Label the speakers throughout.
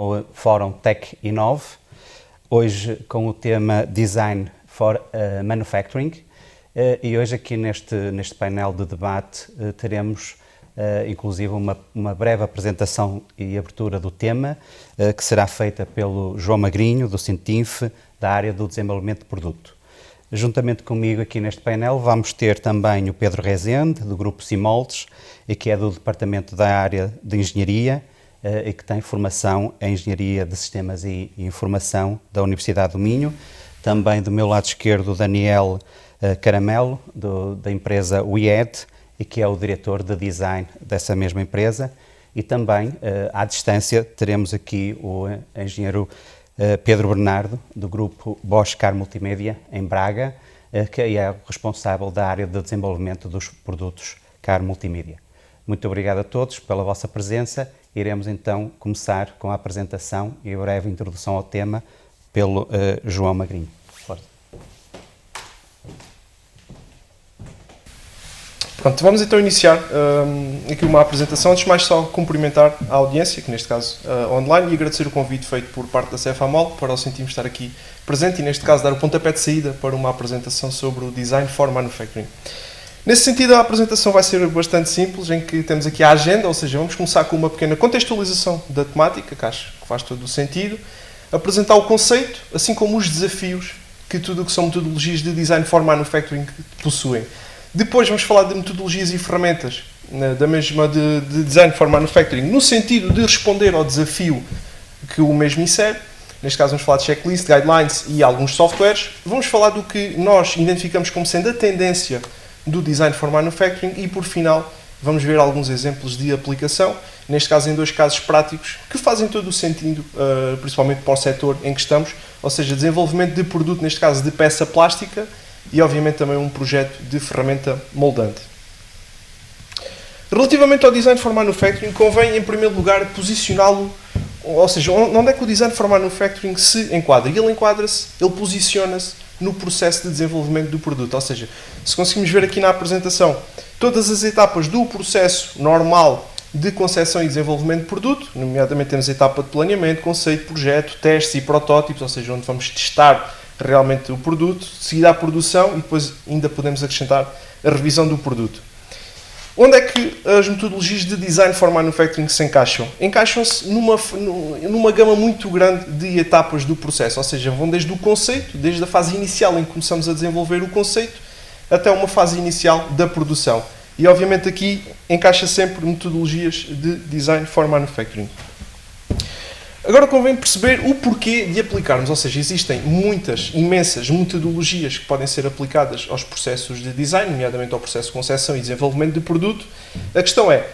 Speaker 1: o Fórum Tech Inove, hoje com o tema Design for Manufacturing, e hoje aqui neste painel de debate teremos inclusive uma breve apresentação e abertura do tema, que será feita pelo João Magrinho, do Cintinf, da área do desenvolvimento de produto. Juntamente comigo aqui neste painel vamos ter também o Pedro Rezende, do Grupo Simoldes, e que é do Departamento da área de Engenharia e que tem formação em Engenharia de Sistemas e Informação da Universidade do Minho. Também do meu lado esquerdo, Daniel Caramelo, da empresa WeEd, e que é o diretor de design dessa mesma empresa. E também, à distância, teremos aqui o engenheiro Pedro Bernardo, do grupo Bosch Car Multimédia, em Braga, que é o responsável da área de desenvolvimento dos produtos Car Multimédia. Muito obrigado a todos pela vossa presença. Iremos então começar com a apresentação e a breve introdução ao tema pelo João Magrinho.
Speaker 2: Pronto, vamos então iniciar aqui uma apresentação. Antes de mais, só cumprimentar a audiência, que neste caso online, e agradecer o convite feito por parte da CFAMOL para o Cintinf estar aqui presente e, neste caso, dar o pontapé de saída para uma apresentação sobre o Design for Manufacturing. Nesse sentido, a apresentação vai ser bastante simples, em que temos aqui a agenda, ou seja, vamos começar com uma pequena contextualização da temática, que acho que faz todo o sentido, apresentar o conceito, assim como os desafios que tudo o que são metodologias de Design for Manufacturing possuem. Depois vamos falar de metodologias e ferramentas da mesma de Design for Manufacturing, no sentido de responder ao desafio que o mesmo insere. Neste caso vamos falar de checklist, guidelines e alguns softwares. Vamos falar do que nós identificamos como sendo a tendência do Design for Manufacturing e, por final, vamos ver alguns exemplos de aplicação, neste caso em dois casos práticos, que fazem todo o sentido, principalmente para o setor em que estamos, ou seja, desenvolvimento de produto, neste caso de peça plástica, e obviamente também um projeto de ferramenta moldante. Relativamente ao Design for Manufacturing, convém em primeiro lugar posicioná-lo, ou seja, onde é que o Design for Manufacturing se enquadra? E ele enquadra-se, ele posiciona-se no processo de desenvolvimento do produto, ou seja, se conseguimos ver aqui na apresentação todas as etapas do processo normal de concepção e desenvolvimento de produto, nomeadamente temos a etapa de planeamento, conceito, projeto, testes e protótipos, ou seja, onde vamos testar realmente o produto, seguida a produção e depois ainda podemos acrescentar a revisão do produto. Onde é que as metodologias de Design for Manufacturing se encaixam? Encaixam-se numa gama muito grande de etapas do processo, ou seja, vão desde o conceito, desde a fase inicial em que começamos a desenvolver o conceito, até uma fase inicial da produção. E obviamente aqui encaixa sempre metodologias de Design for Manufacturing. Agora convém perceber o porquê de aplicarmos, ou seja, existem imensas metodologias que podem ser aplicadas aos processos de design, nomeadamente ao processo de concepção e desenvolvimento de produto. A questão é,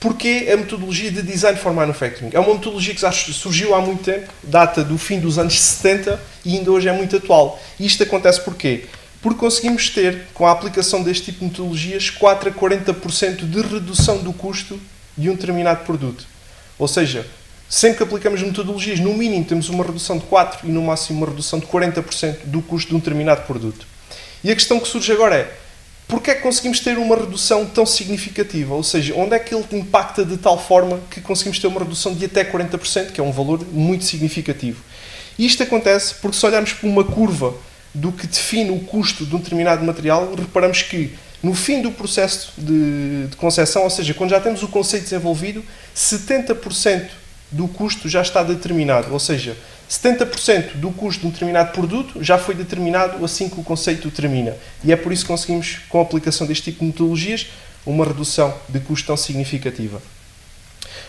Speaker 2: porquê a metodologia de Design for Manufacturing? É uma metodologia que já surgiu há muito tempo, data do fim dos anos 70 e ainda hoje é muito atual. E isto acontece porquê? Porque conseguimos ter, com a aplicação deste tipo de metodologias, 4 a 40% de redução do custo de um determinado produto. Ou seja, sempre que aplicamos metodologias, no mínimo temos uma redução de 4% e no máximo uma redução de 40% do custo de um determinado produto. E a questão que surge agora é, porquê é que conseguimos ter uma redução tão significativa? Ou seja, onde é que ele impacta de tal forma que conseguimos ter uma redução de até 40%, que é um valor muito significativo? E isto acontece porque se olharmos para uma curva do que define o custo de um determinado material, reparamos que no fim do processo de concepção, ou seja, quando já temos o conceito desenvolvido, 70% do custo já está determinado, ou seja, 70% do custo de um determinado produto já foi determinado assim que o conceito termina. E é por isso que conseguimos, com a aplicação deste tipo de metodologias, uma redução de custo tão significativa.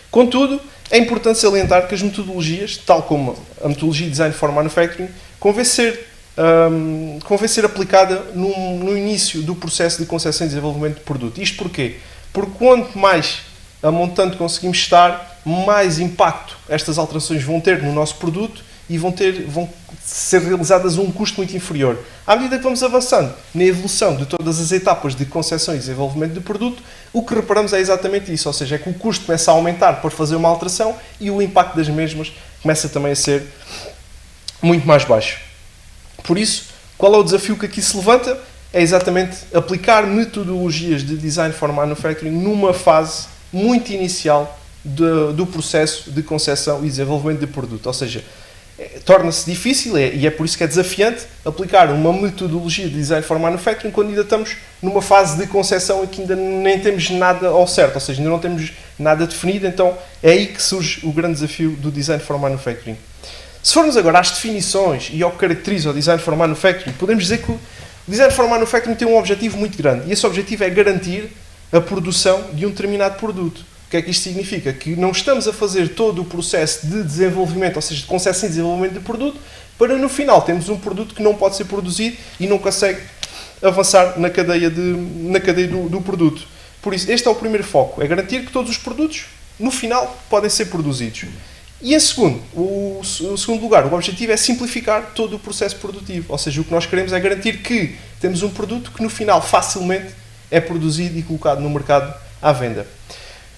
Speaker 2: Contudo, é importante salientar que as metodologias, tal como a metodologia de Design for Manufacturing, convém ser aplicada no início do processo de concepção e desenvolvimento de produto. Isto porquê? Porque quanto mais a montante conseguimos estar, mais impacto estas alterações vão ter no nosso produto e vão ser realizadas a um custo muito inferior. À medida que vamos avançando na evolução de todas as etapas de concepção e desenvolvimento de produto, o que reparamos é exatamente isso, ou seja, é que o custo começa a aumentar para fazer uma alteração e o impacto das mesmas começa também a ser muito mais baixo. Por isso, qual é o desafio que aqui se levanta? É exatamente aplicar metodologias de Design for Manufacturing numa fase muito inicial do processo de concepção e desenvolvimento de produto. Ou seja, torna-se difícil, e é por isso que é desafiante, aplicar uma metodologia de Design for Manufacturing quando ainda estamos numa fase de concepção e que ainda nem temos nada ao certo, ou seja, ainda não temos nada definido, então é aí que surge o grande desafio do Design for Manufacturing. Se formos agora às definições e ao que caracteriza o Design for Manufacturing, podemos dizer que o Design for Manufacturing tem um objetivo muito grande, e esse objetivo é garantir a produção de um determinado produto. O que é que isto significa? Que não estamos a fazer todo o processo de desenvolvimento, ou seja, de concepção e desenvolvimento de produto, para no final termos um produto que não pode ser produzido e não consegue avançar na cadeia do produto. Por isso, este é o primeiro foco, é garantir que todos os produtos, no final, podem ser produzidos. E em segundo, o segundo lugar, o objetivo é simplificar todo o processo produtivo, ou seja, o que nós queremos é garantir que temos um produto que no final facilmente é produzido e colocado no mercado à venda.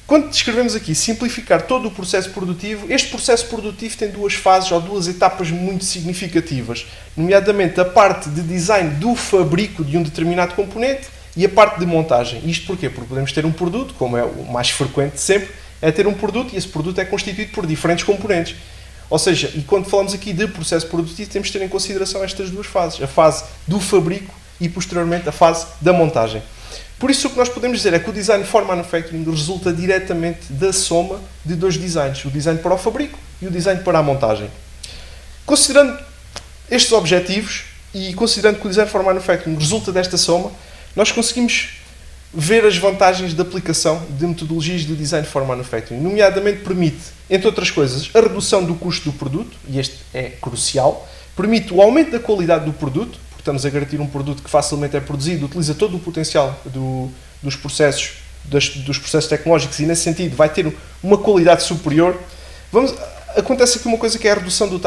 Speaker 2: Quando descrevemos aqui simplificar todo o processo produtivo, este processo produtivo tem duas fases ou duas etapas muito significativas, nomeadamente a parte de design do fabrico de um determinado componente e a parte de montagem. Isto porquê? Porque podemos ter um produto, como é o mais frequente sempre, é ter um produto e esse produto é constituído por diferentes componentes. Ou seja, e quando falamos aqui de processo produtivo, temos de ter em consideração estas duas fases, a fase do fabrico e posteriormente a fase da montagem. Por isso o que nós podemos dizer é que o Design for Manufacturing resulta diretamente da soma de dois designs, o design para o fabrico e o design para a montagem. Considerando estes objetivos e considerando que o Design for Manufacturing resulta desta soma, nós conseguimos ver as vantagens da aplicação de metodologias de Design for Manufacturing. Nomeadamente permite, entre outras coisas, a redução do custo do produto, e este é crucial, permite o aumento da qualidade do produto, estamos a garantir um produto que facilmente é produzido, utiliza todo o potencial dos processos tecnológicos e, nesse sentido, vai ter uma qualidade superior. Acontece aqui uma coisa que é a redução do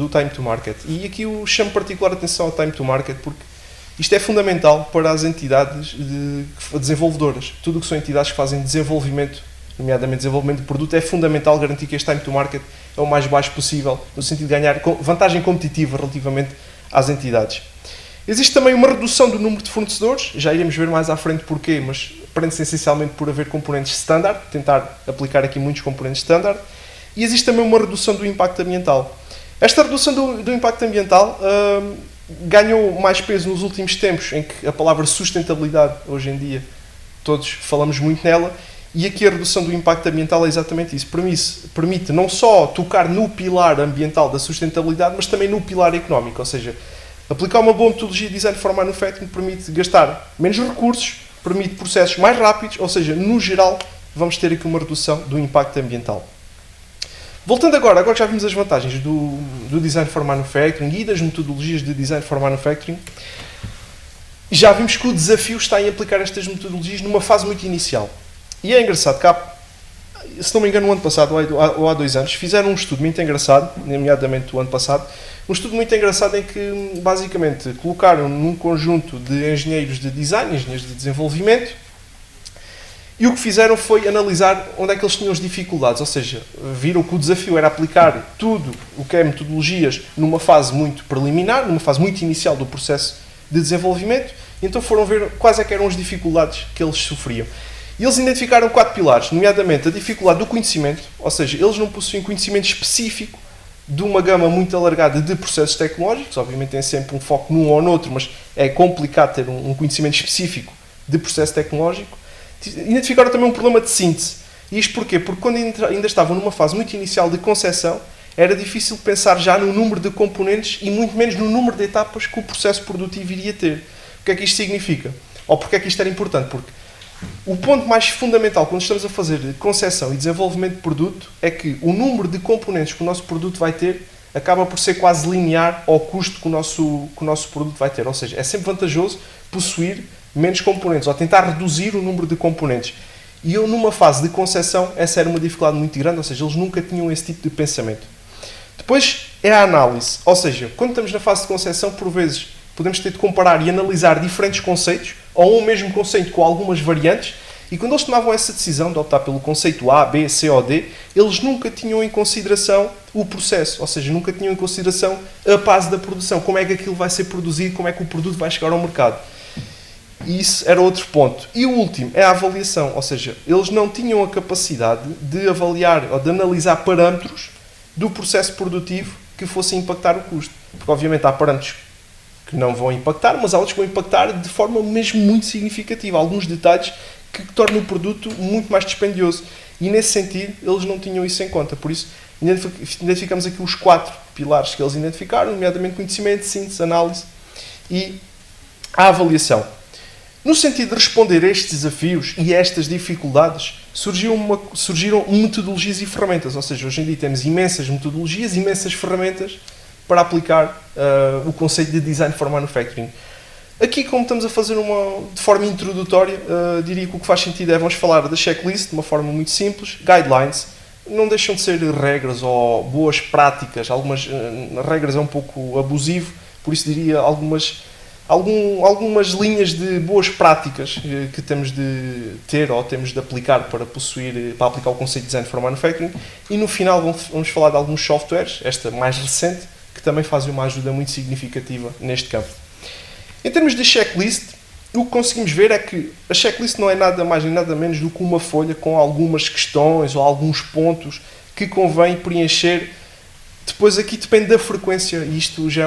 Speaker 2: time to market. E aqui eu chamo particular atenção ao time to market, porque isto é fundamental para as entidades desenvolvedoras. Tudo o que são entidades que fazem desenvolvimento, nomeadamente desenvolvimento de produto, é fundamental garantir que este time to market é o mais baixo possível, no sentido de ganhar vantagem competitiva relativamente às entidades. Existe também uma redução do número de fornecedores, já iremos ver mais à frente porquê, mas prende-se essencialmente por haver componentes standard, tentar aplicar aqui muitos componentes standard, e existe também uma redução do impacto ambiental. Esta redução do impacto ambiental ganhou mais peso nos últimos tempos, em que a palavra sustentabilidade, hoje em dia, todos falamos muito nela, e aqui a redução do impacto ambiental é exatamente isso. Permite não só tocar no pilar ambiental da sustentabilidade, mas também no pilar económico, ou seja, aplicar uma boa metodologia de Design for Manufacturing permite gastar menos recursos, permite processos mais rápidos, ou seja, no geral, vamos ter aqui uma redução do impacto ambiental. Voltando agora já vimos as vantagens do Design for Manufacturing e das metodologias de Design for Manufacturing. Já vimos que o desafio está em aplicar estas metodologias numa fase muito inicial. E é engraçado que, se não me engano, no ano passado ou há 2 anos, fizeram um estudo muito engraçado, nomeadamente o ano passado, um estudo muito engraçado em que, basicamente, colocaram num conjunto de engenheiros de design, engenheiros de desenvolvimento, e o que fizeram foi analisar onde é que eles tinham as dificuldades, ou seja, viram que o desafio era aplicar tudo o que é metodologias numa fase muito preliminar, numa fase muito inicial do processo de desenvolvimento, e então foram ver quais é que eram as dificuldades que eles sofriam. E eles identificaram 4 pilares, nomeadamente a dificuldade do conhecimento, ou seja, eles não possuem conhecimento específico de uma gama muito alargada de processos tecnológicos, obviamente tem sempre um foco num ou noutro, mas é complicado ter um conhecimento específico de processo tecnológico. Identificaram também um problema de síntese. E isto porquê? Porque quando ainda estavam numa fase muito inicial de concepção, era difícil pensar já no número de componentes e muito menos no número de etapas que o processo produtivo iria ter. O que é que isto significa? Ou porque é que isto era importante? Porque o ponto mais fundamental quando estamos a fazer concepção e desenvolvimento de produto é que o número de componentes que o nosso produto vai ter acaba por ser quase linear ao custo que o nosso produto vai ter. Ou seja, é sempre vantajoso possuir menos componentes ou tentar reduzir o número de componentes. E eu, numa fase de concepção, essa era uma dificuldade muito grande, ou seja, eles nunca tinham esse tipo de pensamento. Depois é a análise, ou seja, quando estamos na fase de concepção, por vezes podemos ter de comparar e analisar diferentes conceitos, ou um mesmo conceito com algumas variantes, e quando eles tomavam essa decisão de optar pelo conceito A, B, C ou D, eles nunca tinham em consideração o processo, ou seja, nunca tinham em consideração a base da produção, como é que aquilo vai ser produzido, como é que o produto vai chegar ao mercado. E isso era outro ponto. E o último é a avaliação, ou seja, eles não tinham a capacidade de avaliar ou de analisar parâmetros do processo produtivo que fossem impactar o custo. Porque, obviamente, há parâmetros que não vão impactar, mas há outros que vão impactar de forma mesmo muito significativa. Alguns detalhes que tornam o produto muito mais dispendioso. E, nesse sentido, eles não tinham isso em conta. Por isso, identificamos aqui os 4 pilares que eles identificaram, nomeadamente conhecimento, síntese, análise e a avaliação. No sentido de responder a estes desafios e a estas dificuldades, surgiram metodologias e ferramentas. Ou seja, hoje em dia temos imensas metodologias, imensas ferramentas para aplicar o conceito de Design for Manufacturing. Aqui, como estamos a fazer de forma introdutória, diria que o que faz sentido é vamos falar da checklist de uma forma muito simples, guidelines. Não deixam de ser regras ou boas práticas. Algumas regras é um pouco abusivo, por isso diria algumas linhas de boas práticas que temos de ter ou temos de aplicar para aplicar o conceito de Design for Manufacturing. E no final vamos falar de alguns softwares, esta mais recente, que também fazem uma ajuda muito significativa neste campo. Em termos de checklist, o que conseguimos ver é que a checklist não é nada mais nem nada menos do que uma folha com algumas questões ou alguns pontos que convém preencher. Depois aqui depende da frequência, e isto já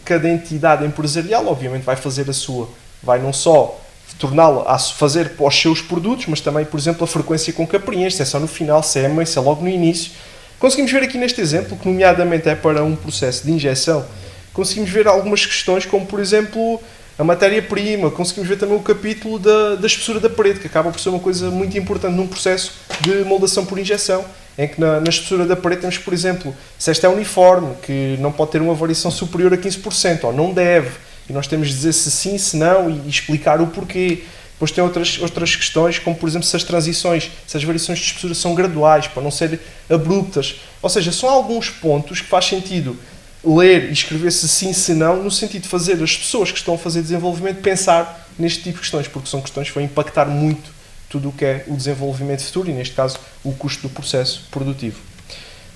Speaker 2: cada entidade empresarial obviamente vai fazer a sua, vai não só torná-la a fazer para os seus produtos, mas também, por exemplo, a frequência com que a preenche, se é só no final, se é meio, se é logo no início. Conseguimos ver aqui neste exemplo, que nomeadamente é para um processo de injeção, conseguimos ver algumas questões como, por exemplo, a matéria-prima, conseguimos ver também o capítulo da espessura da parede, que acaba por ser uma coisa muito importante num processo de moldação por injeção, em que na espessura da parede temos, por exemplo, se esta é uniforme, que não pode ter uma variação superior a 15%, ou não deve, e nós temos de dizer se sim, se não, e explicar o porquê. Depois tem outras questões, como por exemplo se as transições, se as variações de espessura são graduais, para não serem abruptas. Ou seja, são alguns pontos que faz sentido ler e escrever se sim, se não, no sentido de fazer as pessoas que estão a fazer desenvolvimento pensar neste tipo de questões, porque são questões que vão impactar muito tudo o que é o desenvolvimento futuro e, neste caso, o custo do processo produtivo.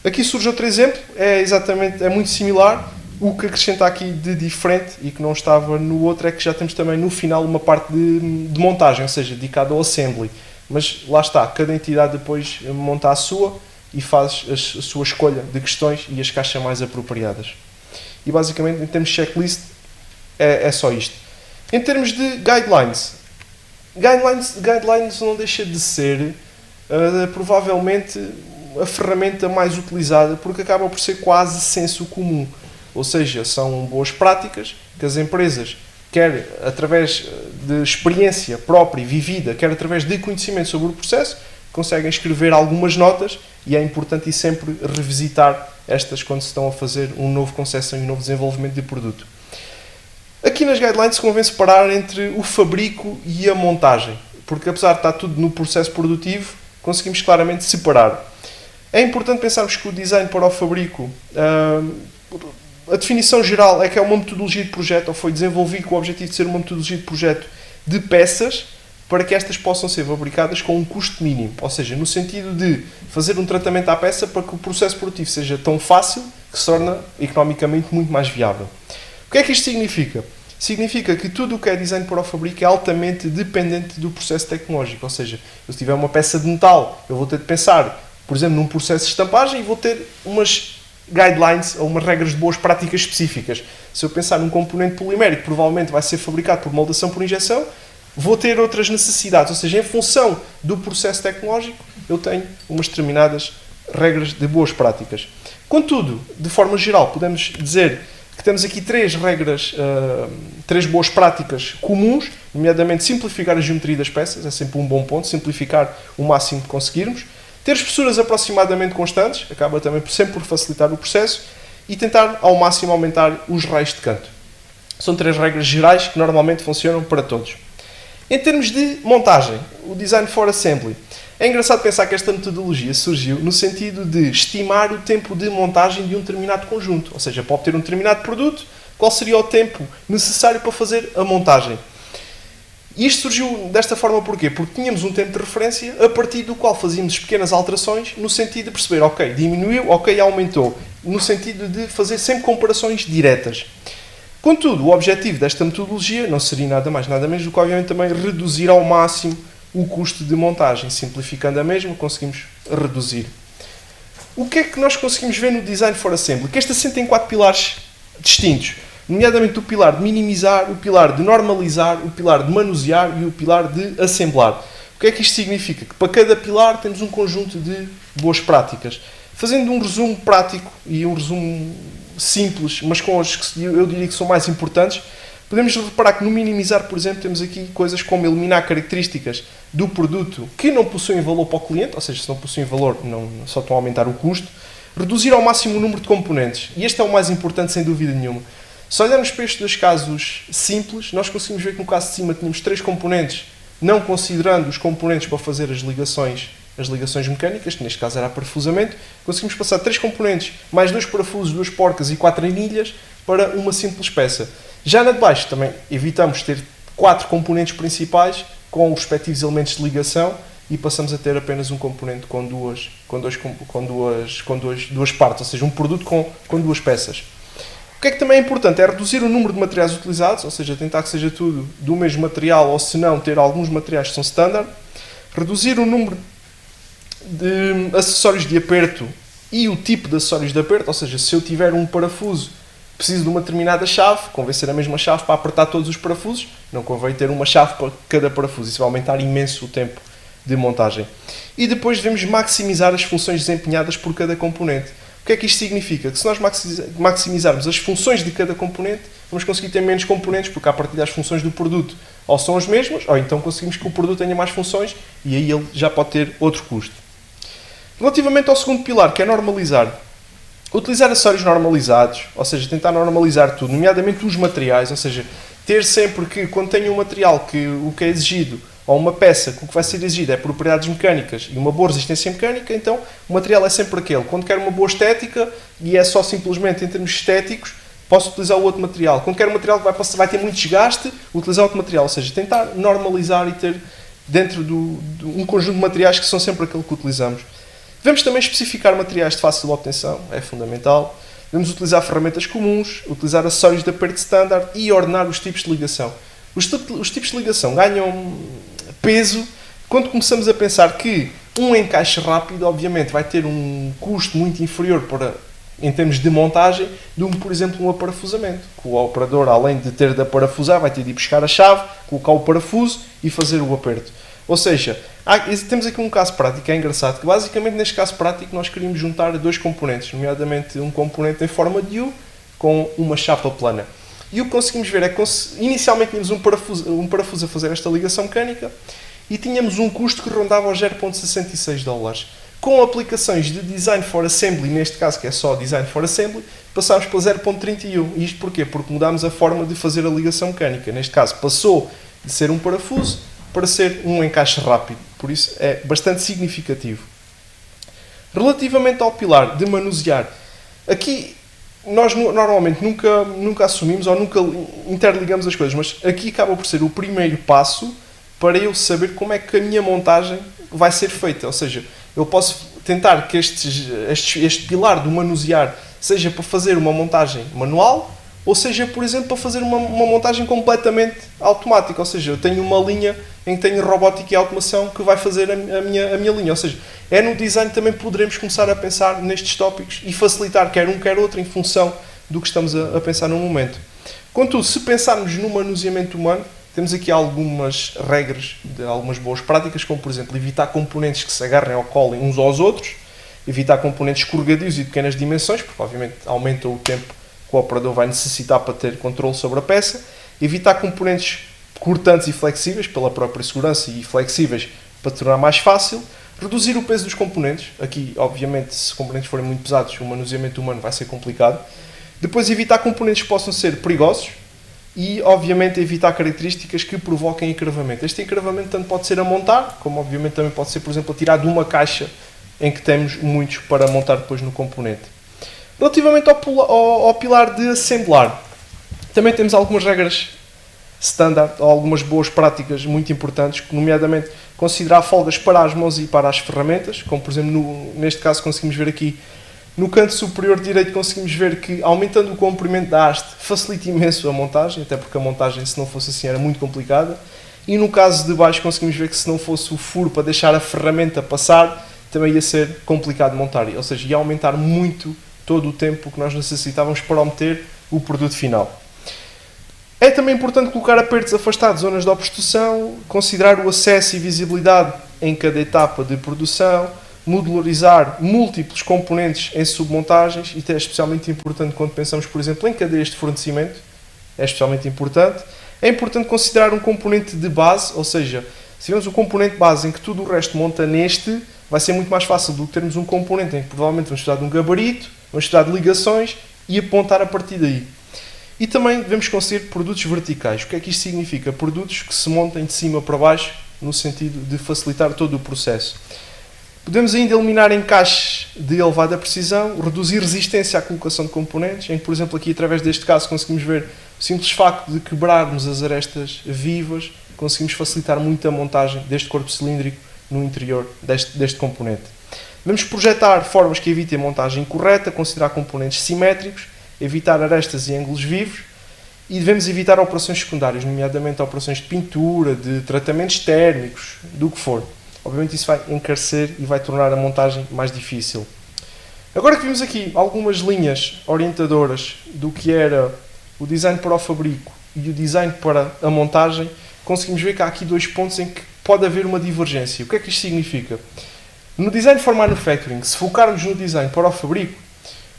Speaker 2: Aqui surge outro exemplo, é muito similar. O que acrescenta aqui de diferente e que não estava no outro é que já temos também no final uma parte de montagem, ou seja, dedicada ao assembly. Mas lá está, cada entidade depois monta a sua e faz a sua escolha de questões e as que acha mais apropriadas. E basicamente, em termos de checklist, é só isto. Em termos de guidelines não deixa de ser provavelmente a ferramenta mais utilizada, porque acaba por ser quase senso comum. Ou seja, são boas práticas que as empresas, quer através de experiência própria e vivida, quer através de conhecimento sobre o processo, conseguem escrever algumas notas, e é importante sempre revisitar estas quando se estão a fazer um novo concepção e um novo desenvolvimento de produto. Aqui nas guidelines convém separar entre o fabrico e a montagem, porque apesar de estar tudo no processo produtivo, conseguimos claramente separar. É importante pensarmos que o design para o fabrico, a definição geral é que é uma metodologia de projeto, ou foi desenvolvido com o objetivo de ser uma metodologia de projeto de peças, para que estas possam ser fabricadas com um custo mínimo, ou seja, no sentido de fazer um tratamento à peça para que o processo produtivo seja tão fácil que se torna economicamente muito mais viável. O que é que isto significa? Significa que tudo o que é design para o fabrico é altamente dependente do processo tecnológico, ou seja, se tiver uma peça de metal, eu vou ter de pensar, por exemplo, num processo de estampagem e vou ter umas guidelines ou umas regras de boas práticas específicas. Se eu pensar num componente polimérico, provavelmente vai ser fabricado por moldação por injeção, vou ter outras necessidades, ou seja, em função do processo tecnológico, eu tenho umas determinadas regras de boas práticas. Contudo, de forma geral, podemos dizer que temos aqui três boas práticas comuns, nomeadamente simplificar a geometria das peças, é sempre um bom ponto, simplificar o máximo que conseguirmos, ter espessuras aproximadamente constantes, acaba também sempre por facilitar o processo, e tentar ao máximo aumentar os raios de canto. São três regras gerais que normalmente funcionam para todos. Em termos de montagem, o Design for Assembly, é engraçado pensar que esta metodologia surgiu no sentido de estimar o tempo de montagem de um determinado conjunto, ou seja, para obter um determinado produto, qual seria o tempo necessário para fazer a montagem. E isto surgiu desta forma porquê? Porque tínhamos um tempo de referência a partir do qual fazíamos pequenas alterações no sentido de perceber, ok, diminuiu, ok, aumentou, no sentido de fazer sempre comparações diretas. Contudo, o objetivo desta metodologia não seria nada mais, nada menos do que, obviamente, também reduzir ao máximo o custo de montagem. Simplificando a mesma, conseguimos reduzir. O que é que nós conseguimos ver no Design for Assembly? Que este assenta em 4 pilares distintos, nomeadamente o pilar de minimizar, o pilar de normalizar, o pilar de manusear e o pilar de assemblar. O que é que isto significa? Que para cada pilar temos um conjunto de boas práticas. Fazendo um resumo prático e um resumo simples, mas com os que eu diria que são mais importantes, podemos reparar que no minimizar, por exemplo, temos aqui coisas como eliminar características do produto que não possuem valor para o cliente, ou seja, se não possuem valor, só estão a aumentar o custo. Reduzir ao máximo o número de componentes. E este é o mais importante, sem dúvida nenhuma. Se olharmos para estes 2 casos simples, nós conseguimos ver que no caso de cima tínhamos 3 componentes, não considerando os componentes para fazer as ligações mecânicas, que neste caso era parafusamento. Conseguimos passar 3 componentes, mais 2 parafusos, 2 porcas e 4 anilhas para uma simples peça. Já na de baixo também evitamos ter 4 componentes principais com os respectivos elementos de ligação e passamos a ter apenas um componente com duas partes, ou seja, um produto com 2 peças. O que é que também é importante? É reduzir o número de materiais utilizados, ou seja, tentar que seja tudo do mesmo material, ou se não, ter alguns materiais que são standard. Reduzir o número de acessórios de aperto e o tipo de acessórios de aperto, ou seja, se eu tiver um parafuso, preciso de uma determinada chave, convém ser a mesma chave para apertar todos os parafusos, não convém ter uma chave para cada parafuso, isso vai aumentar imenso o tempo de montagem. E depois devemos maximizar as funções desempenhadas por cada componente. O que é que isto significa? Que se nós maximizarmos as funções de cada componente, vamos conseguir ter menos componentes, porque à partida as funções do produto ou são as mesmas, ou então conseguimos que o produto tenha mais funções e aí ele já pode ter outro custo. Relativamente ao segundo pilar, que é normalizar. Utilizar acessórios normalizados, ou seja, tentar normalizar tudo, nomeadamente os materiais, ou seja, ter sempre que, quando tenho um material que o que é exigido, ou uma peça que o que vai ser exigido é propriedades mecânicas e uma boa resistência mecânica, então o material é sempre aquele. Quando quero uma boa estética, e é só simplesmente em termos estéticos, posso utilizar o outro material. Quando quero um material que vai ter muito desgaste, utilizar outro material, ou seja, tentar normalizar e ter dentro de um conjunto de materiais que são sempre aquele que utilizamos. Devemos também especificar materiais de fácil obtenção, é fundamental. Devemos utilizar ferramentas comuns, utilizar acessórios de aperto standard e ordenar os tipos de ligação. Os tipos de ligação ganham peso quando começamos a pensar que um encaixe rápido, obviamente, vai ter um custo muito inferior em termos de montagem do que, por exemplo, um aparafusamento. O operador, além de ter de aparafusar, vai ter de ir buscar a chave, colocar o parafuso e fazer o aperto. Ou seja, temos aqui um caso prático que é engraçado, que basicamente neste caso prático nós queríamos juntar 2 componentes, nomeadamente um componente em forma de U com uma chapa plana. E o que conseguimos ver é que inicialmente tínhamos um parafuso a fazer esta ligação mecânica e tínhamos um custo que rondava aos $0,66. Com aplicações de Design for Assembly, neste caso que é só Design for Assembly, passámos para 0,31. E isto porquê? Porque mudámos a forma de fazer a ligação mecânica. Neste caso passou de ser um parafuso para ser um encaixe rápido. Por isso é bastante significativo. Relativamente ao pilar de manusear, aqui nós normalmente nunca assumimos ou nunca interligamos as coisas, mas aqui acaba por ser o primeiro passo para eu saber como é que a minha montagem vai ser feita. Ou seja, eu posso tentar que este pilar do manusear seja para fazer uma montagem manual ou seja, por exemplo, para fazer uma montagem completamente automática. Ou seja, eu tenho uma linha em que tenho robótica e automação que vai fazer a minha linha. Ou seja, no design também poderemos começar a pensar nestes tópicos e facilitar quer um quer outro em função do que estamos a pensar no momento. Contudo, se pensarmos no manuseamento humano, temos aqui algumas regras, algumas boas práticas, como por exemplo, evitar componentes que se agarrem ou colem uns aos outros, evitar componentes escorregadios e de pequenas dimensões, porque obviamente aumenta o tempo que o operador vai necessitar para ter controle sobre a peça, evitar componentes cortantes e flexíveis, pela própria segurança e flexíveis para tornar mais fácil, reduzir o peso dos componentes, aqui obviamente se componentes forem muito pesados o manuseamento humano vai ser complicado, depois evitar componentes que possam ser perigosos e obviamente evitar características que provoquem encravamento. Este encravamento tanto pode ser a montar, como obviamente também pode ser, por exemplo, a tirar de uma caixa em que temos muitos para montar depois no componente. Relativamente ao pilar de assemblar, também temos algumas regras standard, ou algumas boas práticas muito importantes, nomeadamente considerar folgas para as mãos e para as ferramentas, como por exemplo neste caso conseguimos ver aqui No canto superior direito conseguimos ver que, aumentando o comprimento da haste, facilita imenso a montagem, até porque a montagem, se não fosse assim, era muito complicada. E no caso de baixo conseguimos ver que, se não fosse o furo para deixar a ferramenta passar, também ia ser complicado de montar, ou seja, ia aumentar muito todo o tempo que nós necessitávamos para obter o produto final. É também importante colocar apertos afastados, zonas de obstrução, considerar o acesso e visibilidade em cada etapa de produção, modularizar múltiplos componentes em submontagens, e é especialmente importante quando pensamos, por exemplo, em cadeias de fornecimento, é especialmente importante. É importante considerar um componente de base, ou seja, se tivermos um componente base em que tudo o resto monta neste, vai ser muito mais fácil do que termos um componente em que provavelmente vamos precisar de um gabarito, vamos precisar de ligações e apontar a partir daí. E também devemos considerar produtos verticais. O que é que isto significa? Produtos que se montem de cima para baixo, no sentido de facilitar todo o processo. Podemos ainda eliminar encaixes de elevada precisão, reduzir resistência à colocação de componentes, em que, por exemplo, aqui através deste caso conseguimos ver o simples facto de quebrarmos as arestas vivas, conseguimos facilitar muito a montagem deste corpo cilíndrico no interior deste componente. Devemos projetar formas que evitem a montagem incorreta, considerar componentes simétricos, evitar arestas e ângulos vivos, e devemos evitar operações secundárias, nomeadamente operações de pintura, de tratamentos térmicos, do que for. Obviamente isso vai encarecer e vai tornar a montagem mais difícil. Agora que vimos aqui algumas linhas orientadoras do que era o design para o fabrico e o design para a montagem, conseguimos ver que há aqui dois pontos em que pode haver uma divergência. O que é que isto significa? No design for manufacturing, se focarmos no design para o fabrico,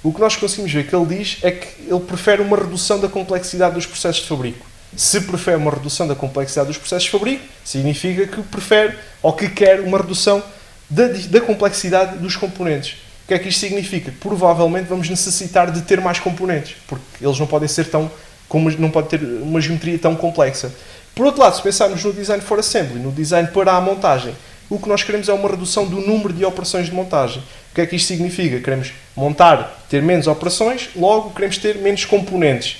Speaker 2: o que nós conseguimos ver que ele diz é que ele prefere uma redução da complexidade dos processos de fabrico. Se prefere uma redução da complexidade dos processos de fabrico, significa que prefere ou que quer uma redução da complexidade dos componentes. O que é que isto significa? Que provavelmente vamos necessitar de ter mais componentes, porque eles não podem ser não podem ter uma geometria tão complexa. Por outro lado, se pensarmos no design for assembly, no design para a montagem, o que nós queremos é uma redução do número de operações de montagem. O que é que isto significa? Queremos montar, ter menos operações, logo queremos ter menos componentes.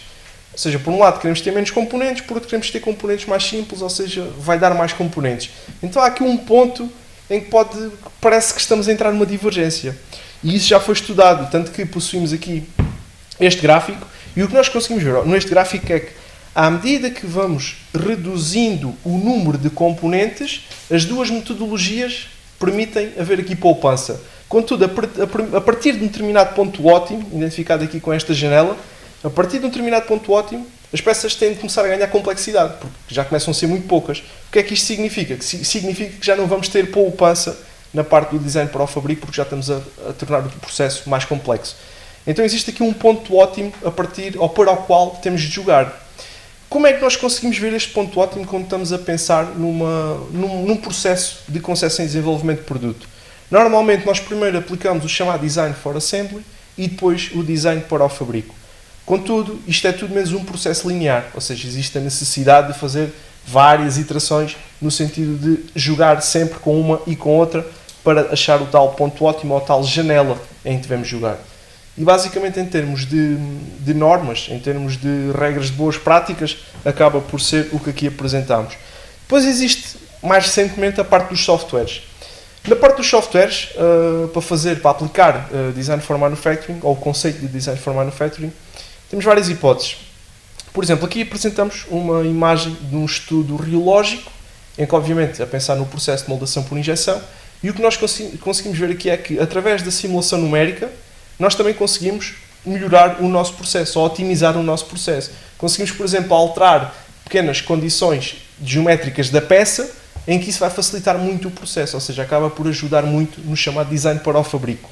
Speaker 2: Ou seja, por um lado queremos ter menos componentes, por outro queremos ter componentes mais simples, ou seja, vai dar mais componentes. Então há aqui um ponto em que parece que estamos a entrar numa divergência. E isso já foi estudado, tanto que possuímos aqui este gráfico, e o que nós conseguimos ver neste gráfico é que, à medida que vamos reduzindo o número de componentes, as duas metodologias permitem haver aqui poupança. Contudo, a partir de um determinado ponto ótimo, identificado aqui com esta janela, a partir de um determinado ponto ótimo, as peças têm de começar a ganhar complexidade, porque já começam a ser muito poucas. O que é que isto significa? Significa que já não vamos ter poupança na parte do design para o fabrico, porque já estamos a tornar o processo mais complexo. Então existe aqui um ponto ótimo para o qual temos de jogar. Como é que nós conseguimos ver este ponto ótimo quando estamos a pensar num processo de concepção e desenvolvimento de produto? Normalmente nós primeiro aplicamos o chamado design for assembly e depois o design para o fabrico. Contudo, isto é tudo menos um processo linear, ou seja, existe a necessidade de fazer várias iterações no sentido de jogar sempre com uma e com outra para achar o tal ponto ótimo ou tal janela em que devemos jogar. E basicamente em termos de normas, em termos de regras de boas práticas, acaba por ser o que aqui apresentamos. Depois existe mais recentemente a parte dos softwares. Na parte dos softwares, para aplicar Design for Manufacturing, ou o conceito de Design for Manufacturing, temos várias hipóteses. Por exemplo, aqui apresentamos uma imagem de um estudo riológico, em que obviamente é pensar no processo de moldação por injeção, e o que nós conseguimos ver aqui é que, através da simulação numérica, nós também conseguimos melhorar o nosso processo, ou otimizar o nosso processo. Conseguimos, por exemplo, alterar pequenas condições geométricas da peça, em que isso vai facilitar muito o processo, ou seja, acaba por ajudar muito no chamado design para o fabrico.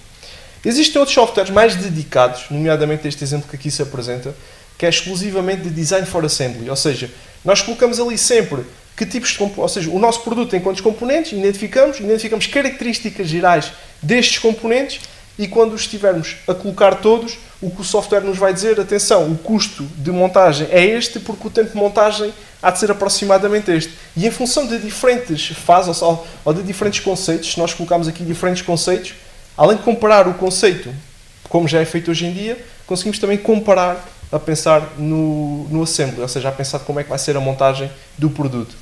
Speaker 2: Existem outros softwares mais dedicados, nomeadamente este exemplo que aqui se apresenta, que é exclusivamente de design for assembly, ou seja, nós colocamos ali sempre que tipos de componentes, ou seja, o nosso produto tem quantos componentes, identificamos características gerais destes componentes, e quando os estivermos a colocar todos, o que o software nos vai dizer, atenção, o custo de montagem é este, porque o tempo de montagem há de ser aproximadamente este. E em função de diferentes fases ou de diferentes conceitos, se nós colocarmos aqui diferentes conceitos, além de comparar o conceito, como já é feito hoje em dia, conseguimos também comparar a pensar no assembly, ou seja, a pensar como é que vai ser a montagem do produto.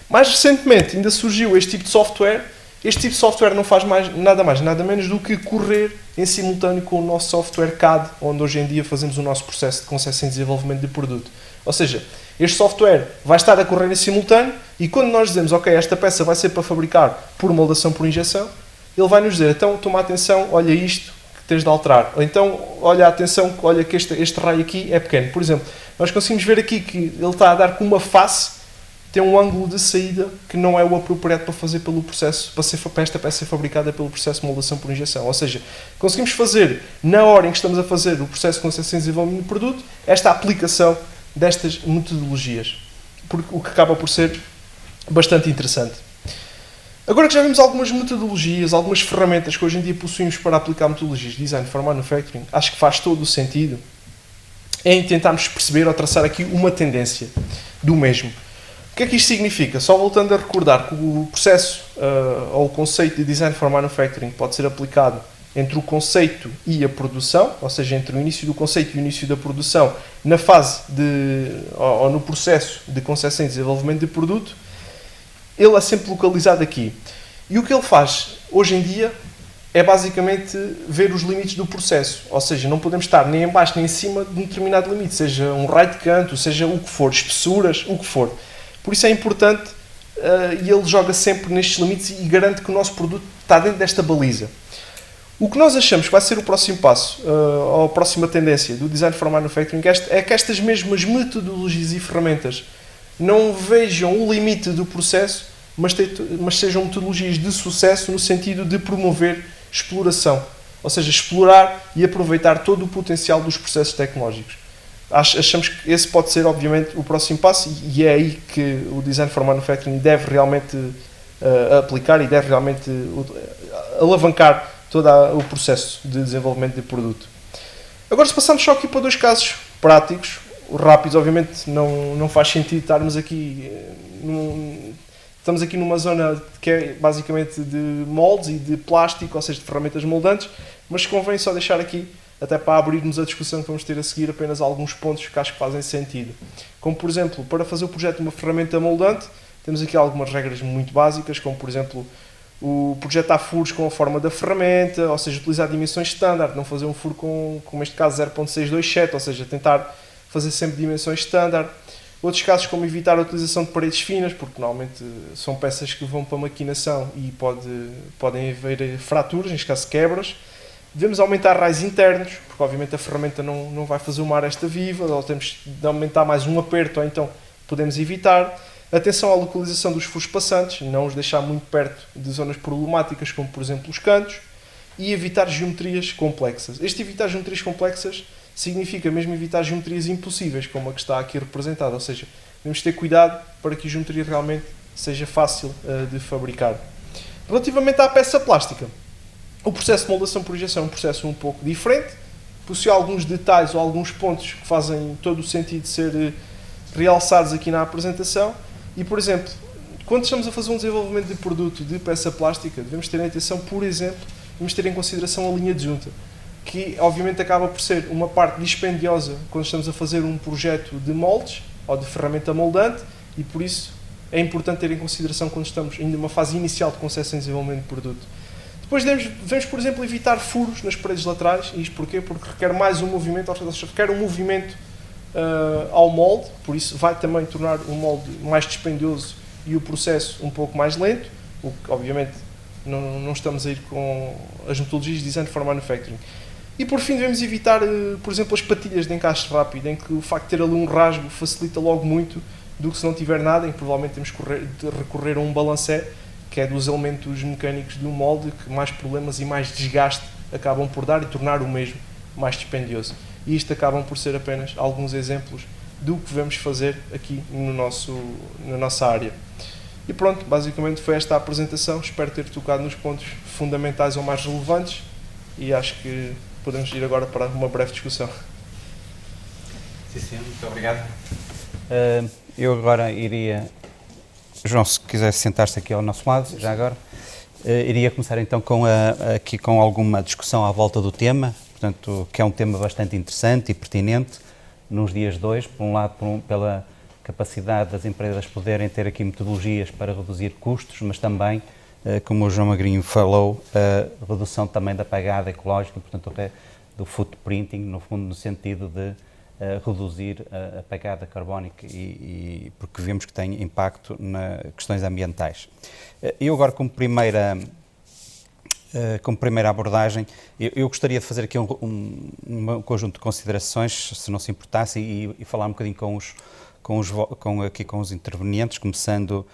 Speaker 2: Mais recentemente ainda surgiu este tipo de software Este tipo de software não faz nada mais, nada menos do que correr em simultâneo com o nosso software CAD, onde hoje em dia fazemos o nosso processo de concepção e desenvolvimento de produto. Ou seja, este software vai estar a correr em simultâneo e quando nós dizemos, ok, esta peça vai ser para fabricar por moldação por injeção, ele vai nos dizer, então toma atenção, olha isto que tens de alterar. Ou então, olha atenção, olha que este raio aqui é pequeno. Por exemplo, nós conseguimos ver aqui que ele está a dar com uma face, tem um ângulo de saída que não é o apropriado para fazer pelo processo, para esta peça ser fabricada pelo processo de moldação por injeção. Ou seja, conseguimos fazer, na hora em que estamos a fazer o processo de concepção e desenvolvimento do produto, esta aplicação destas metodologias, o que acaba por ser bastante interessante. Agora que já vimos algumas metodologias, algumas ferramentas que hoje em dia possuímos para aplicar metodologias de design for manufacturing, acho que faz todo o sentido em tentarmos perceber ou traçar aqui uma tendência do mesmo. O que é que isto significa? Só voltando a recordar que o processo ou o conceito de design for manufacturing pode ser aplicado entre o conceito e a produção, ou seja, entre o início do conceito e o início da produção, na fase ou no processo de concepção e desenvolvimento de produto, ele é sempre localizado aqui. E o que ele faz hoje em dia é basicamente ver os limites do processo, ou seja, não podemos estar nem em baixo nem em cima de um determinado limite, seja um raio de canto, seja o que for, espessuras, o que for. Por isso é importante e ele joga sempre nestes limites e garante que o nosso produto está dentro desta baliza. O que nós achamos que vai ser o próximo passo, ou a próxima tendência do Design for Manufacturing é que estas mesmas metodologias e ferramentas não vejam o limite do processo, mas sejam metodologias de sucesso no sentido de promover exploração, ou seja, explorar e aproveitar todo o potencial dos processos tecnológicos. Achamos que esse pode ser, obviamente, o próximo passo e é aí que o Design for Manufacturing deve realmente aplicar e deve realmente alavancar todo o processo de desenvolvimento de produto. Agora, se passarmos só aqui para dois casos práticos, rápidos, obviamente não faz sentido estarmos aqui, estamos aqui numa zona que é basicamente de moldes e de plástico, ou seja, de ferramentas moldantes, mas convém só deixar aqui, até para abrirmos a discussão que vamos ter a seguir, apenas alguns pontos que acho que fazem sentido. Como, por exemplo, para fazer o projeto de uma ferramenta moldante, temos aqui algumas regras muito básicas, como, por exemplo, o projetar furos com a forma da ferramenta, ou seja, utilizar dimensões standard, não fazer um furo como neste caso 0.627, ou seja, tentar fazer sempre dimensões standard. Outros casos como evitar a utilização de paredes finas, porque normalmente são peças que vão para maquinação e podem haver fraturas, neste caso quebras. Devemos aumentar raios internos, porque obviamente a ferramenta não vai fazer uma aresta viva, ou temos de aumentar mais um aperto, ou então podemos evitar. Atenção à localização dos furos passantes, não os deixar muito perto de zonas problemáticas, como por exemplo os cantos, e evitar geometrias complexas. Este evitar geometrias complexas significa mesmo evitar geometrias impossíveis, como a que está aqui representada, ou seja, devemos ter cuidado para que a geometria realmente seja fácil de fabricar. Relativamente à peça plástica, o processo de moldação por injeção é um processo um pouco diferente, possui alguns detalhes ou alguns pontos que fazem todo o sentido de ser realçados aqui na apresentação. E, por exemplo, quando estamos a fazer um desenvolvimento de produto de peça plástica, devemos ter em atenção, por exemplo, devemos ter em consideração a linha de junta, que obviamente acaba por ser uma parte dispendiosa quando estamos a fazer um projeto de moldes ou de ferramenta moldante, e por isso é importante ter em consideração quando estamos ainda numa fase inicial de concepção e desenvolvimento de produto. Depois devemos, por exemplo, evitar furos nas paredes laterais. E isto porquê? Porque requer mais um movimento, ou seja, requer um movimento ao molde, por isso vai também tornar o molde mais dispendioso e o processo um pouco mais lento, o que obviamente não estamos a ir com as metodologias de Design for Manufacturing. E por fim devemos evitar, por exemplo, as patilhas de encaixe rápido, em que o facto de ter ali um rasgo facilita logo muito do que se não tiver nada, em que provavelmente temos que recorrer a um balancé, que é dos elementos mecânicos do molde, que mais problemas e mais desgaste acabam por dar e tornar o mesmo mais dispendioso. E isto acabam por ser apenas alguns exemplos do que vamos fazer aqui na nossa área. E pronto, basicamente foi esta a apresentação. Espero ter tocado nos pontos fundamentais ou mais relevantes e acho que podemos ir agora para uma breve discussão.
Speaker 3: Sim, muito obrigado.
Speaker 1: Eu agora iria... João, se quiser sentar-se aqui ao nosso lado, já agora, iria começar então aqui com alguma discussão à volta do tema, portanto, que é um tema bastante interessante e pertinente nos dias de hoje, por um lado pela capacidade das empresas poderem ter aqui metodologias para reduzir custos, mas também como o João Magrinho falou, a redução também da pegada ecológica, portanto, do footprinting, no fundo, no sentido de reduzir a pegada carbónica porque vemos que tem impacto nas questões ambientais. Eu agora, como primeira abordagem, eu gostaria de fazer aqui um conjunto de considerações, se não se importasse, e falar um bocadinho com os intervenientes, começando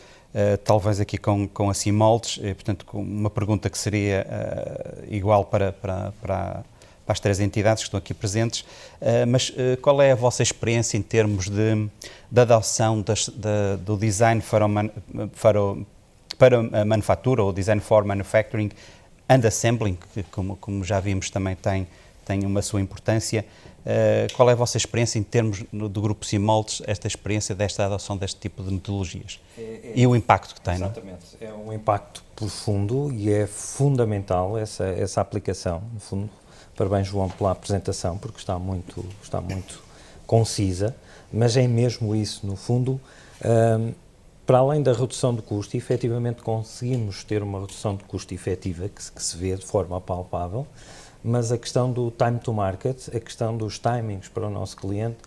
Speaker 1: talvez aqui com a Simoldes, portanto, com uma pergunta que seria igual para as três entidades que estão aqui presentes, mas qual é a vossa experiência em termos de adoção do design para a manufatura, ou design for manufacturing and assembling, que como já vimos também tem uma sua importância. Qual é a vossa experiência em termos do Grupo Simoldes, esta experiência desta adoção deste tipo de metodologias? E o impacto que tem, não é?
Speaker 4: Exatamente. É um impacto profundo e é fundamental essa aplicação, no fundo. Parabéns, João, pela apresentação, porque está muito concisa, mas é mesmo isso, no fundo, para além da redução de custo, efetivamente conseguimos ter uma redução de custo efetiva, que se vê de forma palpável, mas a questão do time to market, a questão dos timings para o nosso cliente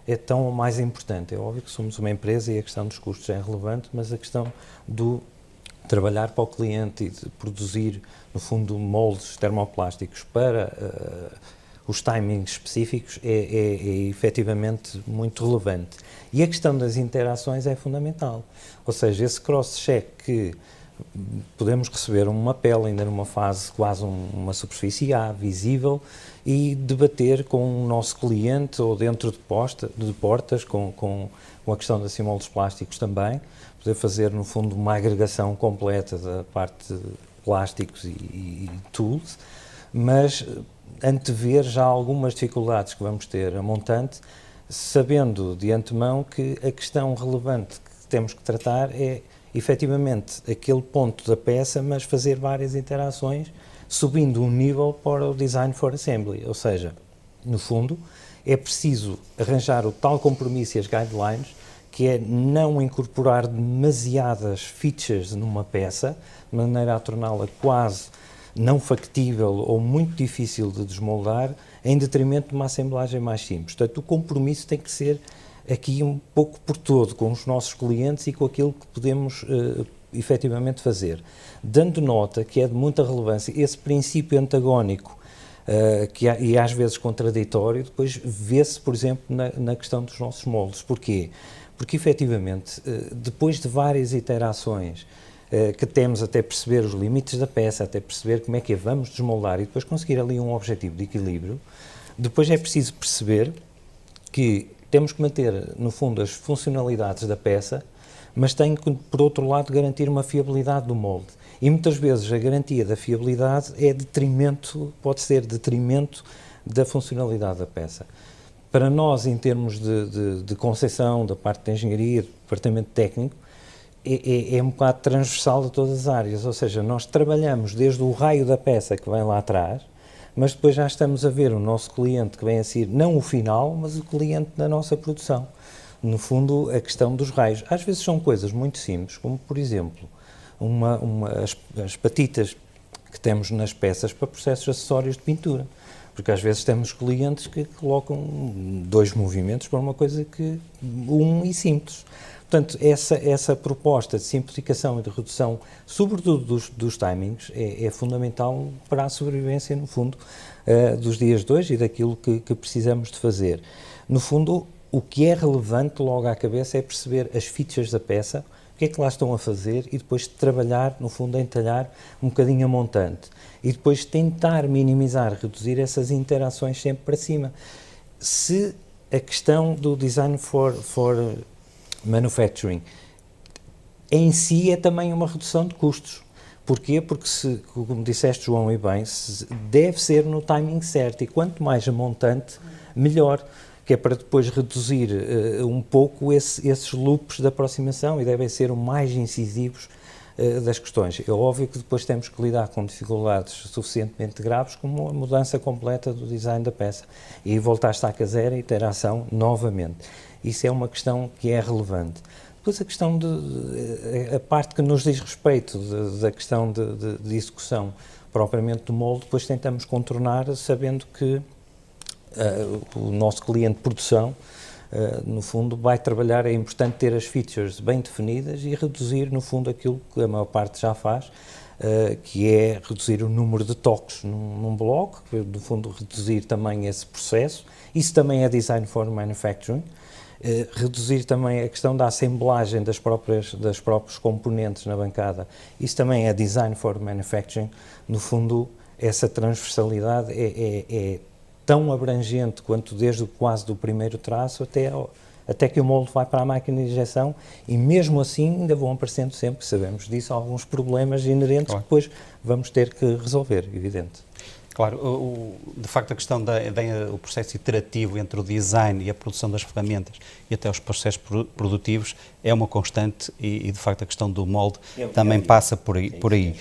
Speaker 4: é tão mais importante. É óbvio que somos uma empresa e a questão dos custos é relevante, mas a questão do trabalhar para o cliente e de produzir, no fundo, moldes termoplásticos para os timings específicos é efetivamente muito relevante. E a questão das interações é fundamental. Ou seja, esse cross-check que podemos receber uma pele ainda numa fase quase uma superfície A, visível, e debater com o nosso cliente ou dentro de portas, com a questão da Simoldes Plásticos também, poder fazer, no fundo, uma agregação completa da parte de plásticos e tools, mas antever já algumas dificuldades que vamos ter a montante, sabendo de antemão que a questão relevante que temos que tratar é, efetivamente, aquele ponto da peça, mas fazer várias interações, subindo um nível para o Design for Assembly. Ou seja, no fundo, é preciso arranjar o tal compromisso e as guidelines, que é não incorporar demasiadas features numa peça, de maneira a torná-la quase não factível ou muito difícil de desmoldar, em detrimento de uma assemblagem mais simples. Portanto, o compromisso tem que ser aqui um pouco por todo, com os nossos clientes e com aquilo que podemos efetivamente fazer. Dando nota que é de muita relevância esse princípio antagónico, e às vezes contraditório, depois vê-se, por exemplo, na questão dos nossos moldes. Porquê? Porque, efetivamente, depois de várias iterações, que temos até perceber os limites da peça, até perceber como é que a vamos desmoldar e depois conseguir ali um objetivo de equilíbrio, depois é preciso perceber que temos que manter, no fundo, as funcionalidades da peça, mas tem que, por outro lado, garantir uma fiabilidade do molde. E muitas vezes a garantia da fiabilidade pode ser detrimento da funcionalidade da peça. Para nós, em termos de concepção, da parte de engenharia, do departamento técnico, é um bocado transversal a todas as áreas, ou seja, nós trabalhamos desde o raio da peça que vem lá atrás, mas depois já estamos a ver o nosso cliente que vem a ser, não o final, mas o cliente da nossa produção. No fundo, a questão dos raios. Às vezes são coisas muito simples, como, por exemplo, as patitas que temos nas peças para processos acessórios de pintura. Porque às vezes temos clientes que colocam 2 movimentos para uma coisa e simples. Portanto, essa proposta de simplificação e de redução, sobretudo dos timings, é fundamental para a sobrevivência, no fundo, dos dias de hoje e daquilo que precisamos de fazer. No fundo, o que é relevante logo à cabeça é perceber as features da peça, o que é que lá estão a fazer e depois trabalhar, no fundo, em talhar um bocadinho a montante. E depois tentar minimizar, reduzir essas interações sempre para cima. Se a questão do Design for Manufacturing em si é também uma redução de custos. Porquê? Porque, como disseste, João, e bem, deve ser no timing certo, e quanto mais a montante, melhor, que é para depois reduzir um pouco esses loops de aproximação e devem ser o mais incisivos das questões. É óbvio que depois temos que lidar com dificuldades suficientemente graves, como a mudança completa do design da peça, e voltar a estaca zero e ter ação novamente. Isso é uma questão que é relevante. Depois a questão a parte que nos diz respeito da questão de execução propriamente do molde, depois tentamos contornar sabendo que o nosso cliente de produção, no fundo, vai trabalhar, é importante ter as features bem definidas e reduzir, no fundo, aquilo que a maior parte já faz, que é reduzir o número de toques num bloco, no fundo, reduzir também esse processo. Isso também é Design for Manufacturing. Reduzir também a questão da assemblagem dos próprios componentes na bancada. Isso também é Design for Manufacturing. No fundo, essa transversalidade é tão abrangente quanto desde quase do primeiro traço até que o molde vai para a máquina de injeção, e mesmo assim ainda vão aparecendo sempre, sabemos disso, alguns problemas inerentes, claro, que depois vamos ter que resolver, evidente.
Speaker 1: Claro, de facto a questão do processo iterativo entre o design e a produção das ferramentas e até os processos produtivos é uma constante e de facto a questão do molde também passa por aí.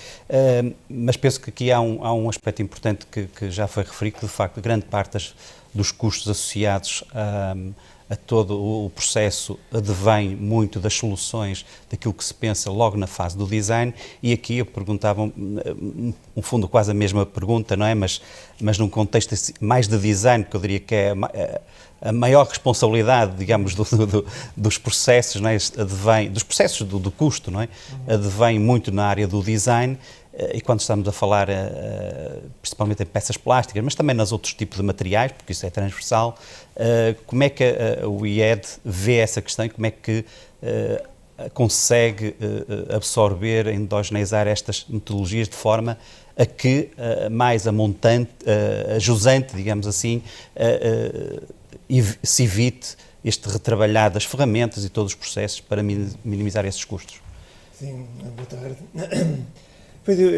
Speaker 1: Mas penso que aqui há um aspecto importante que já foi referido, que de facto grande parte dos custos associados a todo o processo advém muito das soluções daquilo que se pensa logo na fase do design, e aqui eu perguntava, no fundo quase a mesma pergunta, não é? Mas num contexto mais de design, porque eu diria que é a maior responsabilidade, digamos, dos processos, não é? Advém, dos processos do custo, não é? Advém muito na área do design. E quando estamos a falar principalmente em peças plásticas, mas também nos outros tipos de materiais, porque isso é transversal, como é que o IED vê essa questão e como é que consegue absorver, endogeneizar estas metodologias de forma a que mais a montante, a jusante, digamos assim, se evite este retrabalhar das ferramentas e todos os processos para minimizar esses custos?
Speaker 5: Sim, boa tarde. Pois eu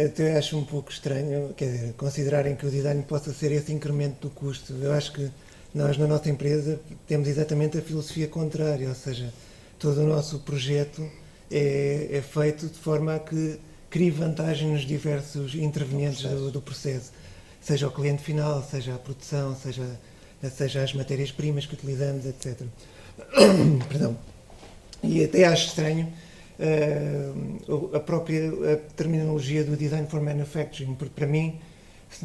Speaker 5: até acho um pouco estranho, quer dizer, considerarem que o design possa ser esse incremento do custo. Eu acho que nós, na nossa empresa, temos exatamente a filosofia contrária, ou seja, todo o nosso projeto é feito de forma a que crie vantagem nos diversos intervenientes do processo, seja o cliente final, seja a produção, seja as matérias-primas que utilizamos, etc. Perdão. E até acho estranho a própria terminologia do Design for Manufacturing, porque para mim,